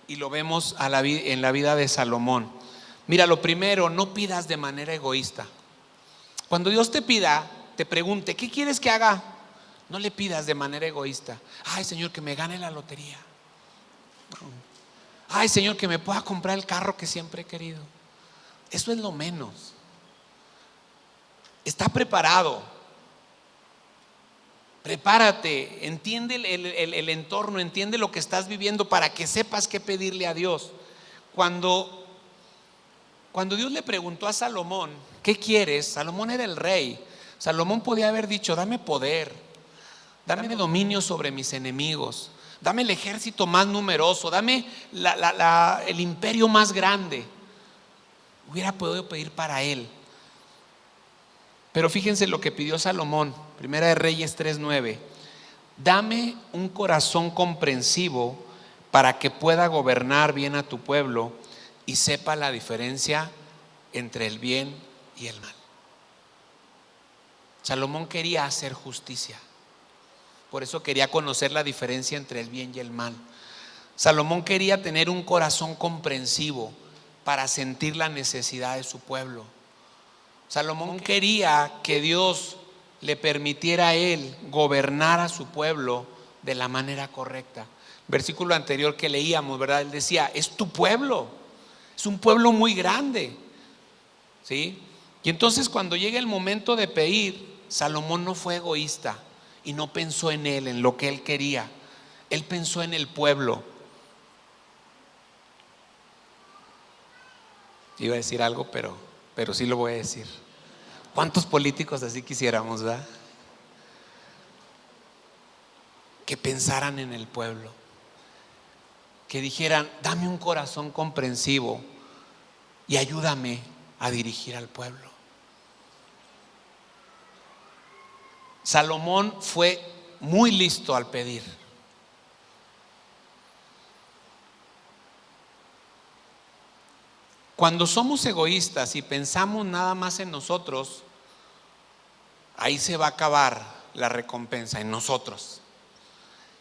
S1: Y lo vemos en la vida de Salomón. Mira, lo primero, no pidas de manera egoísta. Cuando Dios te pregunte, ¿qué quieres que haga? No le pidas de manera egoísta. Ay, Señor, que me gane la lotería. Ay, Señor, que me pueda comprar el carro que siempre he querido. Eso es lo menos. Está preparado. Prepárate, entiende el entorno, entiende lo que estás viviendo para que sepas qué pedirle a Dios. Cuando Dios le preguntó a Salomón, ¿qué quieres? Salomón era el rey. Salomón podía haber dicho, dame poder, dame dominio sobre mis enemigos, dame el ejército más numeroso, dame el imperio más grande. Hubiera podido pedir para él. Pero fíjense lo que pidió Salomón, Primera de Reyes 3:9. Dame un corazón comprensivo para que pueda gobernar bien a tu pueblo y sepa la diferencia entre el bien y el mal. Salomón quería hacer justicia, por eso quería conocer la diferencia entre el bien y el mal. Salomón quería tener un corazón comprensivo para sentir la necesidad de su pueblo. Salomón quería que Dios le permitiera a él gobernar a su pueblo de la manera correcta. Versículo anterior que leíamos, ¿verdad? Él decía, es tu pueblo, es un pueblo muy grande, ¿sí? Y entonces cuando llega el momento de pedir, Salomón no fue egoísta y no pensó en él, en lo que él quería. Él pensó en el pueblo. Iba a decir algo, pero sí lo voy a decir. ¿Cuántos políticos así quisiéramos, verdad? Que pensaran en el pueblo, que dijeran, dame un corazón comprensivo y ayúdame a dirigir al pueblo. Salomón fue muy listo al pedir. Cuando somos egoístas y pensamos nada más en nosotros, ahí se va a acabar la recompensa, en nosotros.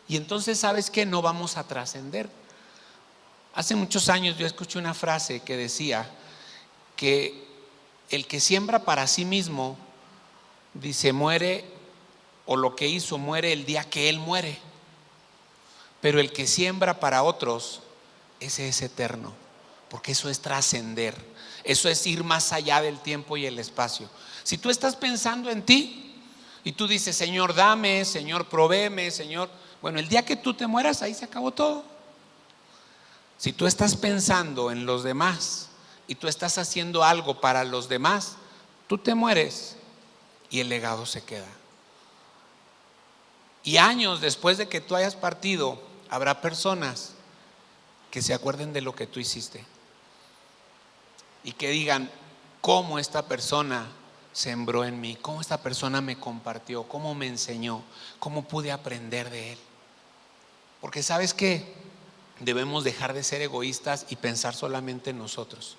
S1: Y entonces, ¿sabes qué? No vamos a trascender. Hace muchos años yo escuché una frase que decía que el que siembra para sí mismo, dice, muere, o lo que hizo muere el día que él muere. Pero el que siembra para otros, ese es eterno, porque eso es trascender, eso es ir más allá del tiempo y el espacio. Si tú estás pensando en ti y tú dices, Señor, dame, Señor, provéeme, Señor, bueno, el día que tú te mueras, ahí se acabó todo. Si tú estás pensando en los demás y tú estás haciendo algo para los demás, tú te mueres y el legado se queda. Y años después de que tú hayas partido, habrá personas que se acuerden de lo que tú hiciste y que digan, cómo esta persona sembró en mí, cómo esta persona me compartió, cómo me enseñó, cómo pude aprender de él. Porque ¿sabes qué? Debemos dejar de ser egoístas y pensar solamente en nosotros.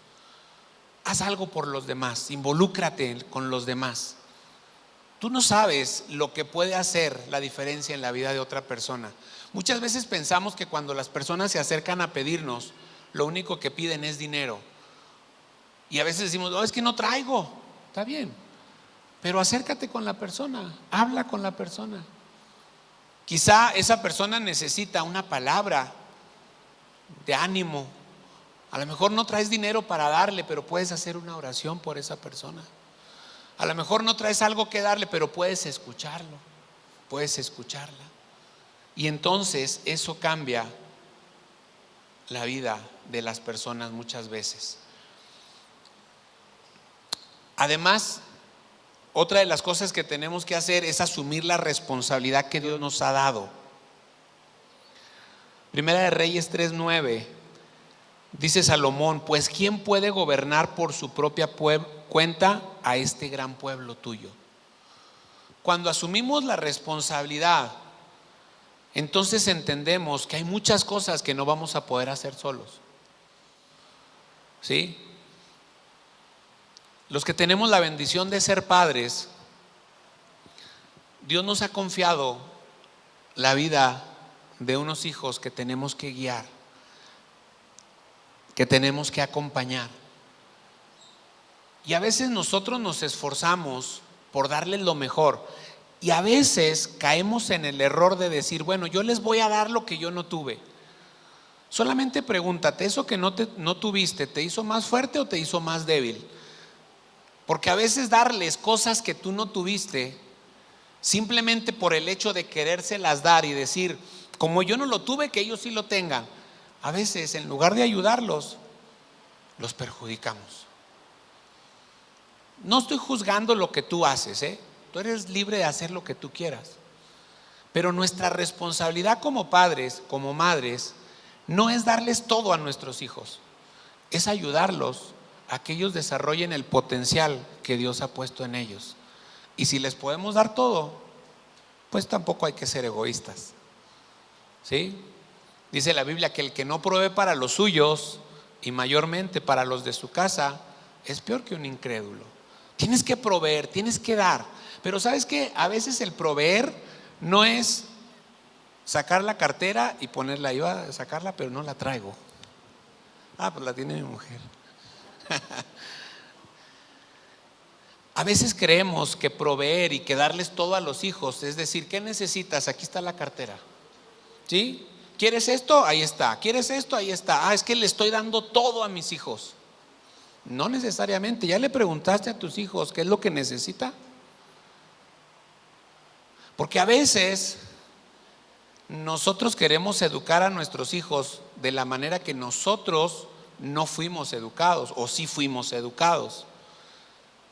S1: Haz algo por los demás, involúcrate con los demás. Tú no sabes lo que puede hacer la diferencia en la vida de otra persona. Muchas veces pensamos que cuando las personas se acercan a pedirnos, lo único que piden es dinero. Y a veces decimos, no, es que no traigo. Está bien, pero acércate con la persona, habla con la persona. Quizá esa persona necesita una palabra de ánimo. A lo mejor no traes dinero para darle, pero puedes hacer una oración por esa persona. A lo mejor no traes algo que darle, pero puedes escucharlo, puedes escucharla. Y entonces eso cambia la vida de las personas muchas veces. Además, otra de las cosas que tenemos que hacer es asumir la responsabilidad que Dios nos ha dado. Primera de Reyes 3:9 dice Salomón, pues ¿quién puede gobernar por su propia cuenta a este gran pueblo tuyo? Cuando asumimos la responsabilidad, entonces entendemos que hay muchas cosas que no vamos a poder hacer solos. ¿Sí? Los que tenemos la bendición de ser padres, Dios nos ha confiado la vida de unos hijos que tenemos que guiar, que tenemos que acompañar. Y a veces nosotros nos esforzamos por darles lo mejor. Y a veces caemos en el error de decir, bueno, yo les voy a dar lo que yo no tuve. Solamente pregúntate, ¿eso que no tuviste te hizo más fuerte o te hizo más débil? Porque a veces darles cosas que tú no tuviste, simplemente por el hecho de querérselas dar y decir, como yo no lo tuve, que ellos sí lo tengan, a veces en lugar de ayudarlos, los perjudicamos. No estoy juzgando lo que tú haces, tú eres libre de hacer lo que tú quieras, pero nuestra responsabilidad como padres, como madres, no es darles todo a nuestros hijos, es ayudarlos a que ellos desarrollen el potencial que Dios ha puesto en ellos. Y si les podemos dar todo, pues tampoco hay que ser egoístas, ¿sí? Dice la Biblia que el que no provee para los suyos y mayormente para los de su casa es peor que un incrédulo. Tienes que proveer, tienes que dar. Pero ¿sabes qué? A veces el proveer no es sacar la cartera y ponerla. Iba a sacarla, pero no la traigo. Pues la tiene mi mujer. A veces creemos que proveer y que darles todo a los hijos es decir, ¿qué necesitas? Aquí está la cartera. ¿Sí? ¿Quieres esto? Ahí está. ¿Quieres esto? Ahí está. Es que le estoy dando todo a mis hijos. No necesariamente. ¿Ya le preguntaste a tus hijos qué es lo que necesita? Porque a veces nosotros queremos educar a nuestros hijos de la manera que nosotros no fuimos educados, o sí fuimos educados.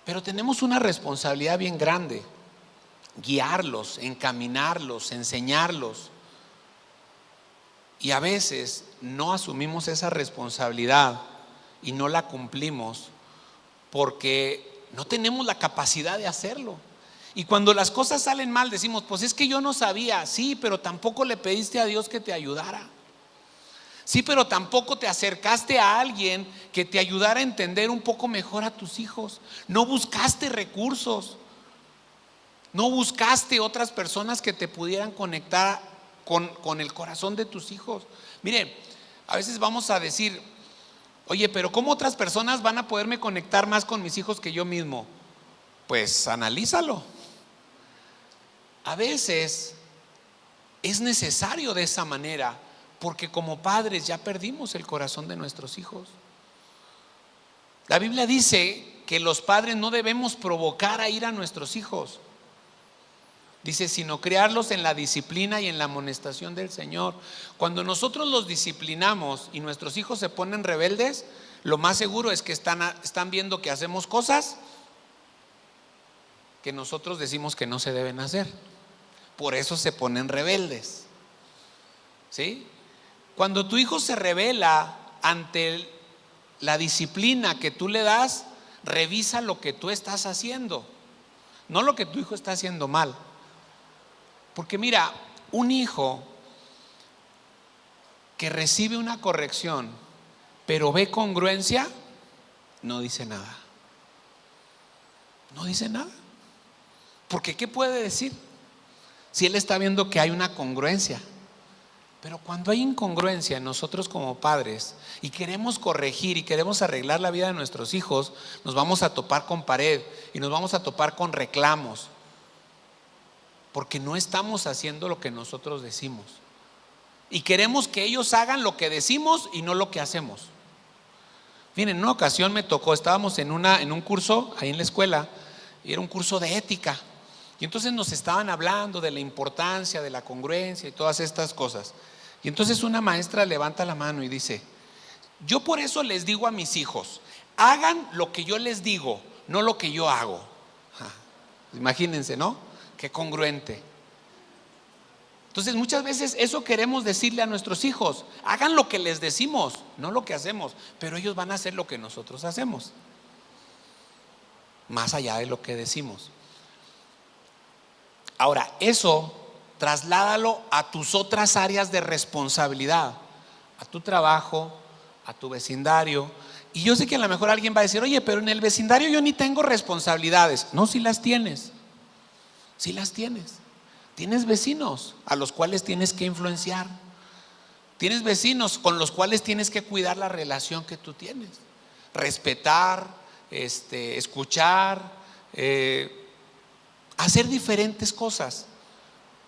S1: Pero tenemos una responsabilidad bien grande: guiarlos, encaminarlos, enseñarlos. Y a veces no asumimos esa responsabilidad y no la cumplimos porque no tenemos la capacidad de hacerlo. Y cuando las cosas salen mal decimos, pues es que yo no sabía. Sí, pero tampoco le pediste a Dios que te ayudara. Sí, pero tampoco te acercaste a alguien que te ayudara a entender un poco mejor a tus hijos. No buscaste recursos. No buscaste otras personas que te pudieran conectar con el corazón de tus hijos. Mire, a veces vamos a decir, oye, pero ¿cómo otras personas van a poderme conectar más con mis hijos que yo mismo? Pues analízalo. A veces es necesario de esa manera, porque como padres ya perdimos el corazón de nuestros hijos. La Biblia dice que los padres no debemos provocar a ir a nuestros hijos. Dice, sino criarlos en la disciplina y en la amonestación del Señor. Cuando nosotros los disciplinamos y nuestros hijos se ponen rebeldes, lo más seguro es que están viendo que hacemos cosas que nosotros decimos que no se deben hacer. Por eso se ponen rebeldes. ¿Sí? Cuando tu hijo se rebela ante la disciplina que tú le das, revisa lo que tú estás haciendo, no lo que tu hijo está haciendo mal. Porque mira, un hijo que recibe una corrección pero ve congruencia, no dice nada. No dice nada. Porque ¿qué puede decir? Si él está viendo que hay una congruencia. Pero cuando hay incongruencia en nosotros como padres y queremos corregir y queremos arreglar la vida de nuestros hijos, nos vamos a topar con pared y nos vamos a topar con reclamos, porque no estamos haciendo lo que nosotros decimos y queremos que ellos hagan lo que decimos y no lo que hacemos. Miren, en una ocasión me tocó, estábamos en un curso ahí en la escuela, y era un curso de ética, y entonces nos estaban hablando de la importancia de la congruencia y todas estas cosas. Y entonces una maestra levanta la mano y dice, yo por eso les digo a mis hijos, hagan lo que yo les digo, no lo que yo hago. Imagínense, ¿no? Qué congruente. Entonces muchas veces eso queremos decirle a nuestros hijos, hagan lo que les decimos, no lo que hacemos, pero ellos van a hacer lo que nosotros hacemos, más allá de lo que decimos. Ahora, eso trasládalo a tus otras áreas de responsabilidad, a tu trabajo, a tu vecindario. Y yo sé que a lo mejor alguien va a decir, oye, pero en el vecindario yo ni tengo responsabilidades. No, sí las tienes. Sí las tienes. Tienes vecinos a los cuales tienes que influenciar. Tienes vecinos con los cuales tienes que cuidar la relación que tú tienes. Respetar, escuchar, hacer diferentes cosas.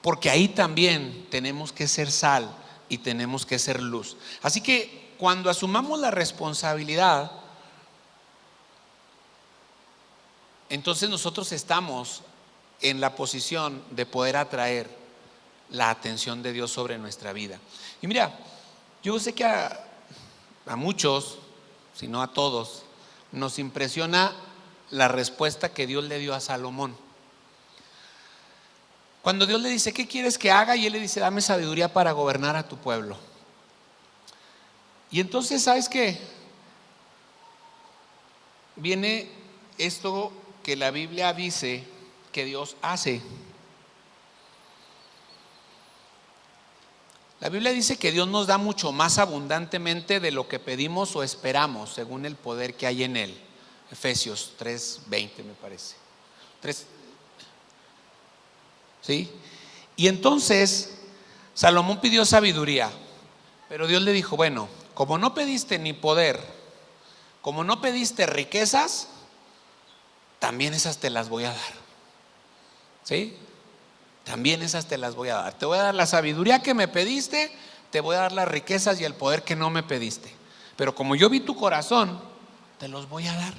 S1: Porque ahí también tenemos que ser sal y tenemos que ser luz. Así que cuando asumamos la responsabilidad, entonces nosotros estamos en la posición de poder atraer la atención de Dios sobre nuestra vida. Y mira, yo sé que a muchos, si no a todos, nos impresiona la respuesta que Dios le dio a Salomón. Cuando Dios le dice, ¿qué quieres que haga? Y él le dice, dame sabiduría para gobernar a tu pueblo. Y entonces, ¿sabes qué? Viene esto que la Biblia dice que Dios hace. La Biblia dice que Dios nos da mucho más abundantemente de lo que pedimos o esperamos, según el poder que hay en Él. Efesios 3:20 me parece. 3. ¿Sí? Y entonces Salomón pidió sabiduría, pero Dios le dijo, bueno, como no pediste ni poder, como no pediste riquezas, también esas te las voy a dar. ¿Sí? también esas te las voy a dar. Te voy a dar la sabiduría que me pediste, te voy a dar las riquezas y el poder que no me pediste. Pero como yo vi tu corazón, te los voy a dar.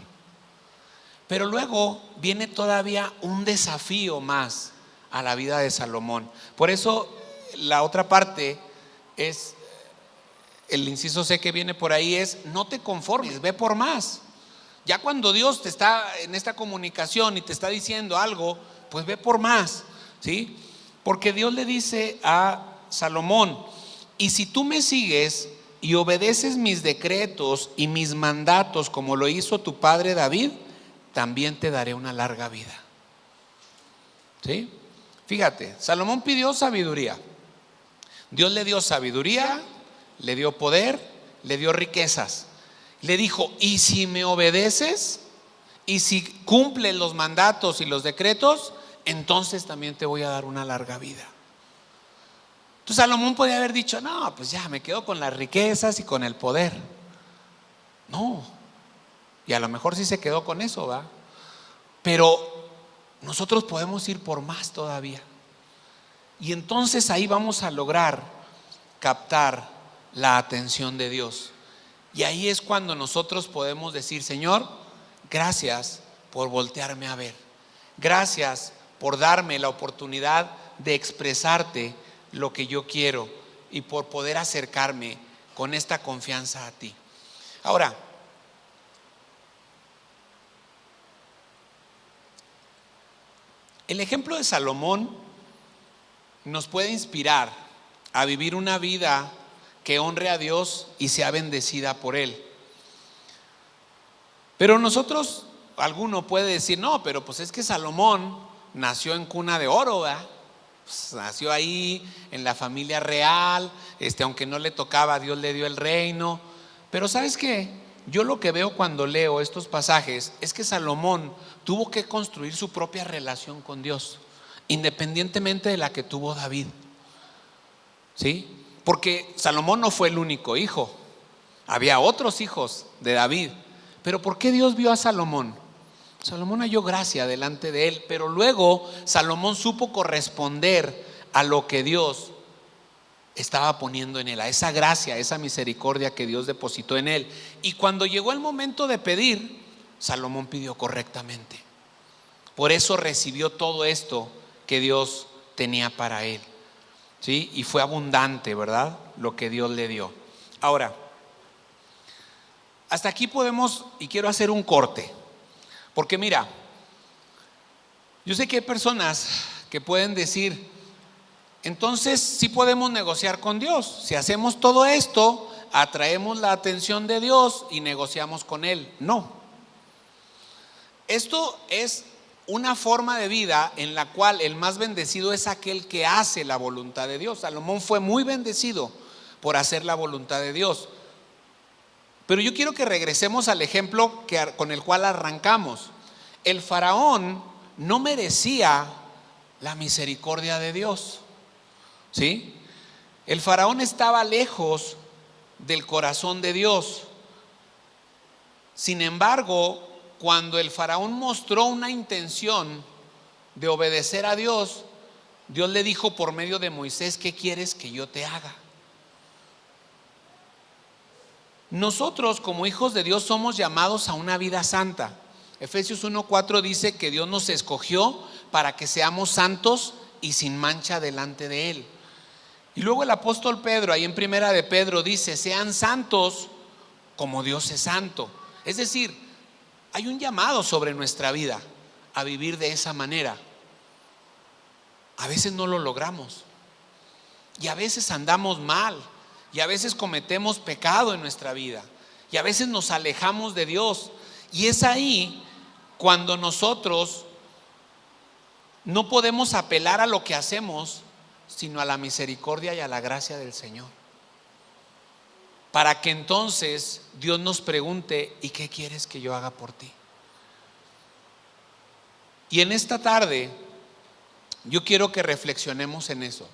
S1: Pero luego viene todavía un desafío más a la vida de Salomón. Por eso la otra parte es, el inciso C que viene por ahí es: no te conformes, ve por más. Ya cuando Dios te está en esta comunicación y te está diciendo algo, pues ve por más, ¿sí? Porque Dios le dice a Salomón: y si tú me sigues y obedeces mis decretos y mis mandatos como lo hizo tu padre David, también te daré una larga vida. ¿Sí? Fíjate, Salomón pidió sabiduría. Dios le dio sabiduría, le dio poder, le dio riquezas. Le dijo: y si me obedeces y si cumples los mandatos y los decretos, entonces también te voy a dar una larga vida. Entonces Salomón podía haber dicho: no, pues ya me quedo con las riquezas y con el poder. No, y a lo mejor sí se quedó con eso, ¿va? Pero nosotros podemos ir por más todavía. Y entonces ahí vamos a lograr captar la atención de Dios. Y ahí es cuando nosotros podemos decir: Señor, gracias por voltearme a ver. Gracias por darme la oportunidad de expresarte lo que yo quiero y por poder acercarme con esta confianza a ti. Ahora, el ejemplo de Salomón nos puede inspirar a vivir una vida que honre a Dios y sea bendecida por Él. Pero nosotros, alguno puede decir: no, pero pues es que Salomón nació en cuna de oro, ¿verdad? Pues nació ahí en la familia real, aunque no le tocaba, Dios le dio el reino. Pero ¿sabes qué? Yo lo que veo cuando leo estos pasajes es que Salomón tuvo que construir su propia relación con Dios, independientemente de la que tuvo David. ¿Sí? Porque Salomón no fue el único hijo, había otros hijos de David. Pero ¿por qué Dios vio a Salomón? Salomón halló gracia delante de él, pero luego Salomón supo corresponder a lo que Dios estaba poniendo en él, a esa gracia, a esa misericordia que Dios depositó en él. Y cuando llegó el momento de pedir, Salomón pidió correctamente. Por eso recibió todo esto que Dios tenía para él. ¿Sí? Y fue abundante, ¿verdad? Lo que Dios le dio. Ahora, hasta aquí podemos, y quiero hacer un corte, porque mira, yo sé que hay personas que pueden decir: entonces sí podemos negociar con Dios. Si hacemos todo esto, atraemos la atención de Dios y negociamos con Él. No. Esto es una forma de vida en la cual el más bendecido es aquel que hace la voluntad de Dios. Salomón fue muy bendecido por hacer la voluntad de Dios. Pero yo quiero que regresemos al ejemplo con el cual arrancamos. El faraón no merecía la misericordia de Dios, ¿sí? El faraón estaba lejos del corazón de Dios. Sin embargo, cuando el faraón mostró una intención de obedecer a Dios, Dios le dijo por medio de Moisés: ¿qué quieres que yo te haga? Nosotros como hijos de Dios somos llamados a una vida santa. Efesios 1:4 dice que Dios nos escogió para que seamos santos y sin mancha delante de Él. Y luego el apóstol Pedro, ahí en primera de Pedro, dice: sean santos como Dios es santo. Es decir, hay un llamado sobre nuestra vida a vivir de esa manera. A veces no lo logramos, y a veces andamos mal, y a veces cometemos pecado en nuestra vida, y a veces nos alejamos de Dios. Y es ahí cuando nosotros no podemos apelar a lo que hacemos, sino a la misericordia y a la gracia del Señor, para que entonces Dios nos pregunte: ¿y qué quieres que yo haga por ti? Y en esta tarde yo quiero que reflexionemos en eso.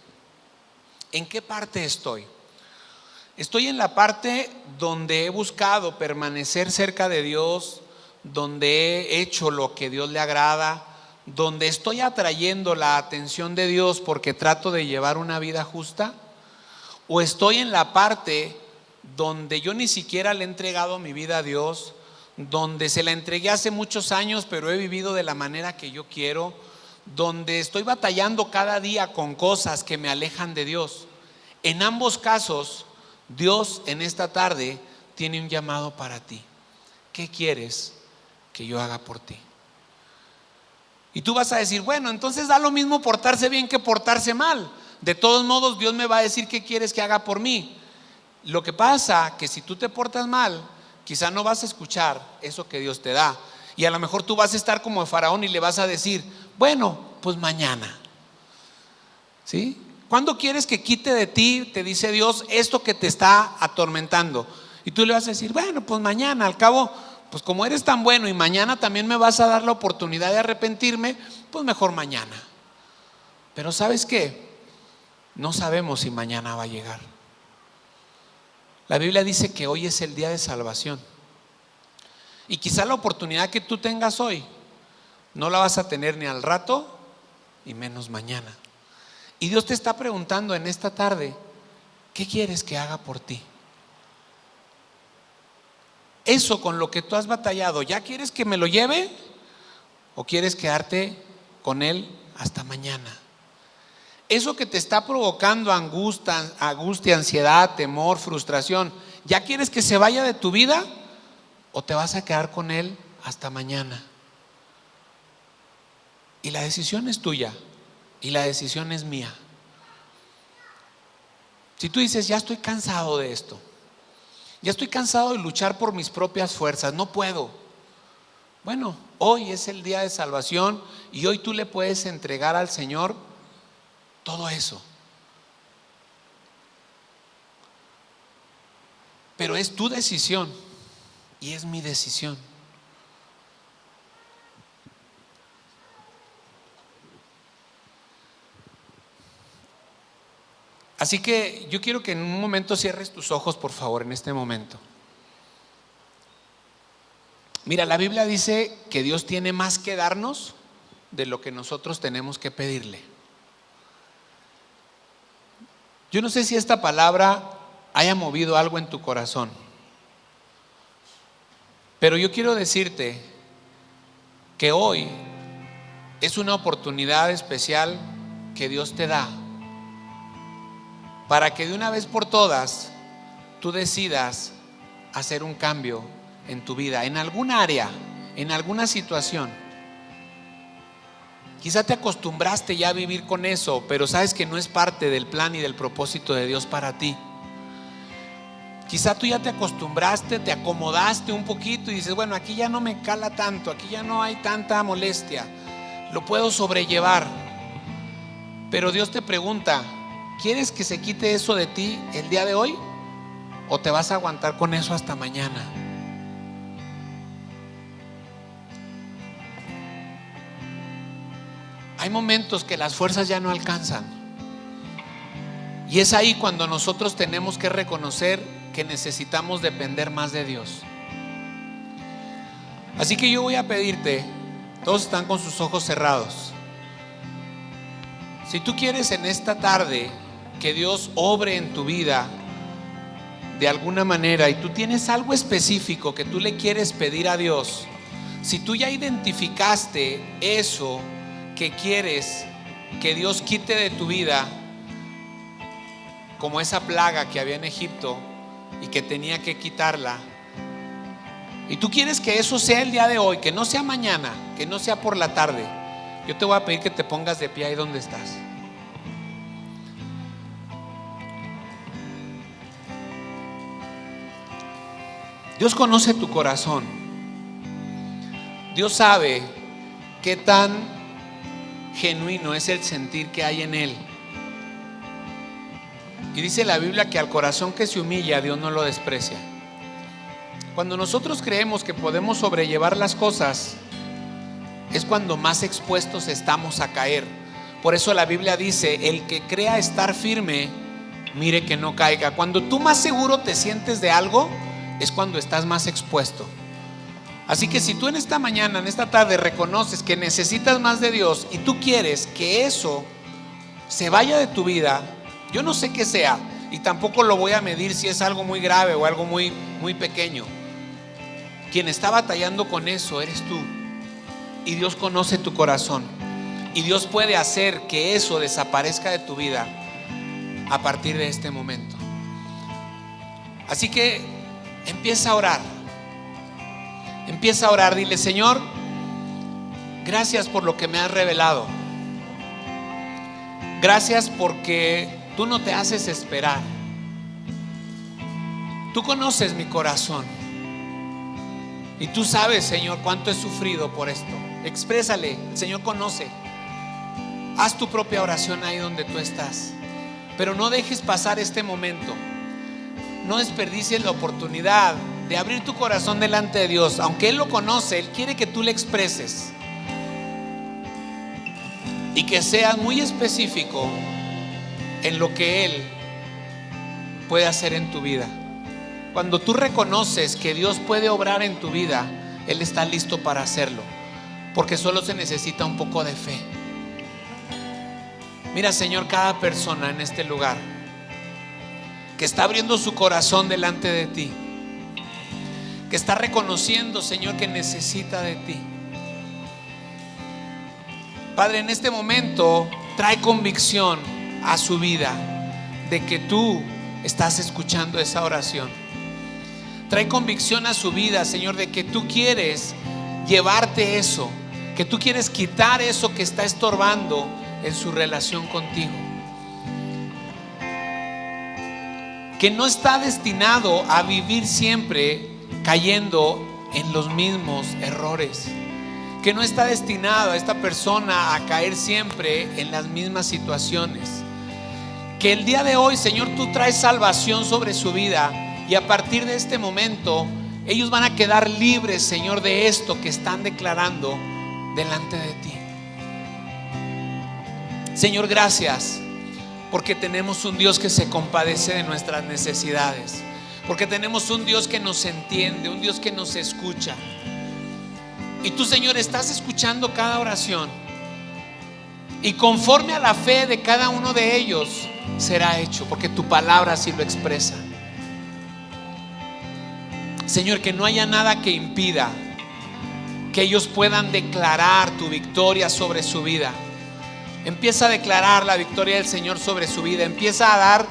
S1: ¿En qué parte estoy? Estoy en la parte donde he buscado permanecer cerca de Dios, donde he hecho lo que Dios le agrada, donde estoy atrayendo la atención de Dios porque trato de llevar una vida justa? ¿O estoy en la parte donde yo ni siquiera le he entregado mi vida a Dios, donde se la entregué hace muchos años pero he vivido de la manera que yo quiero, donde estoy batallando cada día con cosas que me alejan de Dios? En ambos casos, Dios en esta tarde tiene un llamado para ti. ¿Qué quieres que yo haga por ti? Y tú vas a decir, bueno, entonces da lo mismo portarse bien que portarse mal. De todos modos, Dios me va a decir qué quieres que haga por mí. Lo que pasa que si tú te portas mal, quizá no vas a escuchar eso que Dios te da. Y a lo mejor tú vas a estar como el faraón y le vas a decir, bueno, pues mañana. ¿Sí? ¿Cuándo quieres que quite de ti, te dice Dios, esto que te está atormentando? Y tú le vas a decir, bueno, pues mañana, al cabo, pues como eres tan bueno y mañana también me vas a dar la oportunidad de arrepentirme, pues mejor mañana. Pero ¿sabes qué? No sabemos si mañana va a llegar. La Biblia dice que hoy es el día de salvación. Y quizá la oportunidad que tú tengas hoy no la vas a tener ni al rato y menos mañana. Y Dios te está preguntando en esta tarde, ¿qué quieres que haga por ti? Eso con lo que tú has batallado, ¿ya quieres que me lo lleve? ¿O quieres quedarte con él hasta mañana? Eso que te está provocando angustia, ansiedad, temor, frustración, ¿ya quieres que se vaya de tu vida? ¿O te vas a quedar con él hasta mañana? Y la decisión es tuya y la decisión es mía. Si tú dices, ya estoy cansado de esto, ya estoy cansado de luchar por mis propias fuerzas, no puedo. Bueno, hoy es el día de salvación y hoy tú le puedes entregar al Señor todo eso. Pero es tu decisión y es mi decisión. Así que yo quiero que en un momento cierres tus ojos, por favor, en este momento. Mira, la Biblia dice que Dios tiene más que darnos de lo que nosotros tenemos que pedirle. Yo no sé si esta palabra haya movido algo en tu corazón, pero yo quiero decirte que hoy es una oportunidad especial que Dios te da para que de una vez por todas tú decidas hacer un cambio en tu vida, en alguna área, en alguna situación. Quizá te acostumbraste ya a vivir con eso, pero sabes que no es parte del plan y del propósito de Dios para ti. Quizá tú ya te acostumbraste, te acomodaste un poquito y dices, bueno, aquí ya no me cala tanto, aquí ya no hay tanta molestia, lo puedo sobrellevar. Pero Dios te pregunta, ¿quieres que se quite eso de ti el día de hoy? ¿O te vas a aguantar con eso hasta mañana? Hay momentos que las fuerzas ya no alcanzan. Y es ahí cuando nosotros tenemos que reconocer que necesitamos depender más de Dios. Así que yo voy a pedirte, todos están con sus ojos cerrados. Si tú quieres en esta tarde que Dios obre en tu vida de alguna manera y tú tienes algo específico que tú le quieres pedir a Dios, si tú ya identificaste eso que quieres que Dios quite de tu vida, como esa plaga que había en Egipto y que tenía que quitarla, y tú quieres que eso sea el día de hoy, que no sea mañana, que no sea por la tarde, yo te voy a pedir que te pongas de pie ahí donde estás. Dios conoce tu corazón. Dios sabe qué tan genuino es el sentir que hay en Él. Y dice la Biblia que al corazón que se humilla, Dios no lo desprecia. Cuando nosotros creemos que podemos sobrellevar las cosas, es cuando más expuestos estamos a caer. Por eso la Biblia dice, el que crea estar firme, mire que no caiga. Cuando tú más seguro te sientes de algo, es cuando estás más expuesto. Así que si tú en esta mañana, en esta tarde reconoces que necesitas más de Dios y tú quieres que eso se vaya de tu vida, yo no sé qué sea y tampoco lo voy a medir si es algo muy grave o algo muy pequeño. Quien está batallando con eso eres tú, y Dios conoce tu corazón, y Dios puede hacer que eso desaparezca de tu vida a partir de este momento. Así que empieza a orar. Empieza a orar, dile: Señor, gracias por lo que me has revelado. Gracias porque tú no te haces esperar. Tú conoces mi corazón y tú sabes, Señor, cuánto he sufrido por esto. Exprésale, el Señor conoce. Haz tu propia oración ahí donde tú estás, pero no dejes pasar este momento. No desperdicies la oportunidad de abrir tu corazón delante de Dios. Aunque Él lo conoce, Él quiere que tú le expreses y que seas muy específico en lo que Él puede hacer en tu vida. Cuando tú reconoces que Dios puede obrar en tu vida, Él está listo para hacerlo, porque solo se necesita un poco de fe. Mira, Señor, cada persona en este lugar que está abriendo su corazón delante de ti, que está reconociendo, Señor, que necesita de ti. Padre, en este momento trae convicción a su vida de que tú estás escuchando esa oración. Trae convicción a su vida, Señor, de que tú quieres llevarte eso, que tú quieres quitar eso que está estorbando en su relación contigo, que no está destinado a vivir siempre cayendo en los mismos errores, que no está destinado a esta persona a caer siempre en las mismas situaciones. Que el día de hoy, Señor, tú traes salvación sobre su vida, y a partir de este momento ellos van a quedar libres, Señor, de esto que están declarando delante de ti. Señor, gracias porque tenemos un Dios que se compadece de nuestras necesidades, porque tenemos un Dios que nos entiende, un Dios que nos escucha. Y tú, Señor, estás escuchando cada oración, y conforme a la fe de cada uno de ellos será hecho, porque tu palabra así lo expresa. Señor, que no haya nada que impida que ellos puedan declarar tu victoria sobre su vida. Empieza a declarar la victoria del Señor sobre su vida. Empieza a dar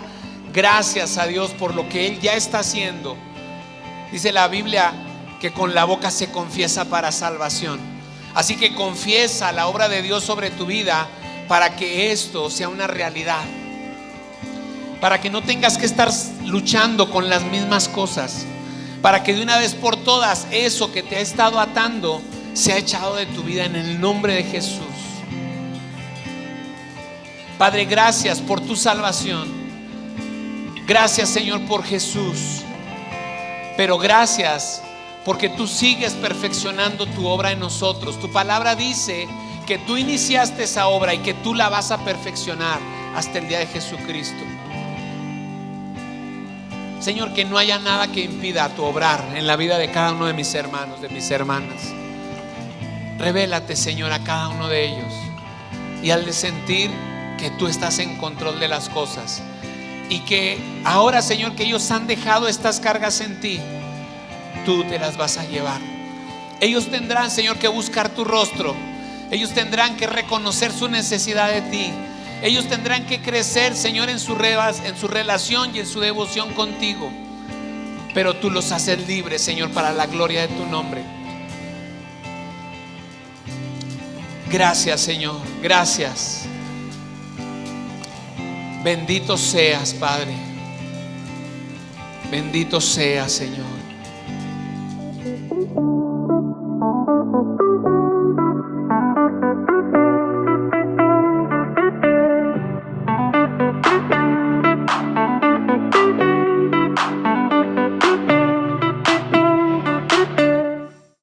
S1: gracias a Dios por lo que Él ya está haciendo. Dice la Biblia que con la boca se confiesa para salvación. Así que confiesa la obra de Dios sobre tu vida para que esto sea una realidad, para que no tengas que estar luchando con las mismas cosas, para que de una vez por todas eso que te ha estado atando sea echado de tu vida en el nombre de Jesús. Padre, gracias por tu salvación. Gracias, Señor, por Jesús. Pero gracias porque tú sigues perfeccionando tu obra en nosotros. Tu palabra dice que tú iniciaste esa obra y que tú la vas a perfeccionar hasta el día de Jesucristo. Señor, que no haya nada que impida tu obrar en la vida de cada uno de mis hermanos, de mis hermanas. Revélate, Señor, a cada uno de ellos, y al de sentir que tú estás en control de las cosas, y que ahora, Señor, que ellos han dejado estas cargas en ti, tú te las vas a llevar. Ellos tendrán, Señor, que buscar tu rostro. Ellos tendrán que reconocer su necesidad de ti. Ellos tendrán que crecer, Señor, en su relación y en su devoción contigo. Pero tú los haces libres, Señor, para la gloria de tu nombre. Gracias, Señor, gracias. Bendito seas, Padre. Bendito seas, Señor.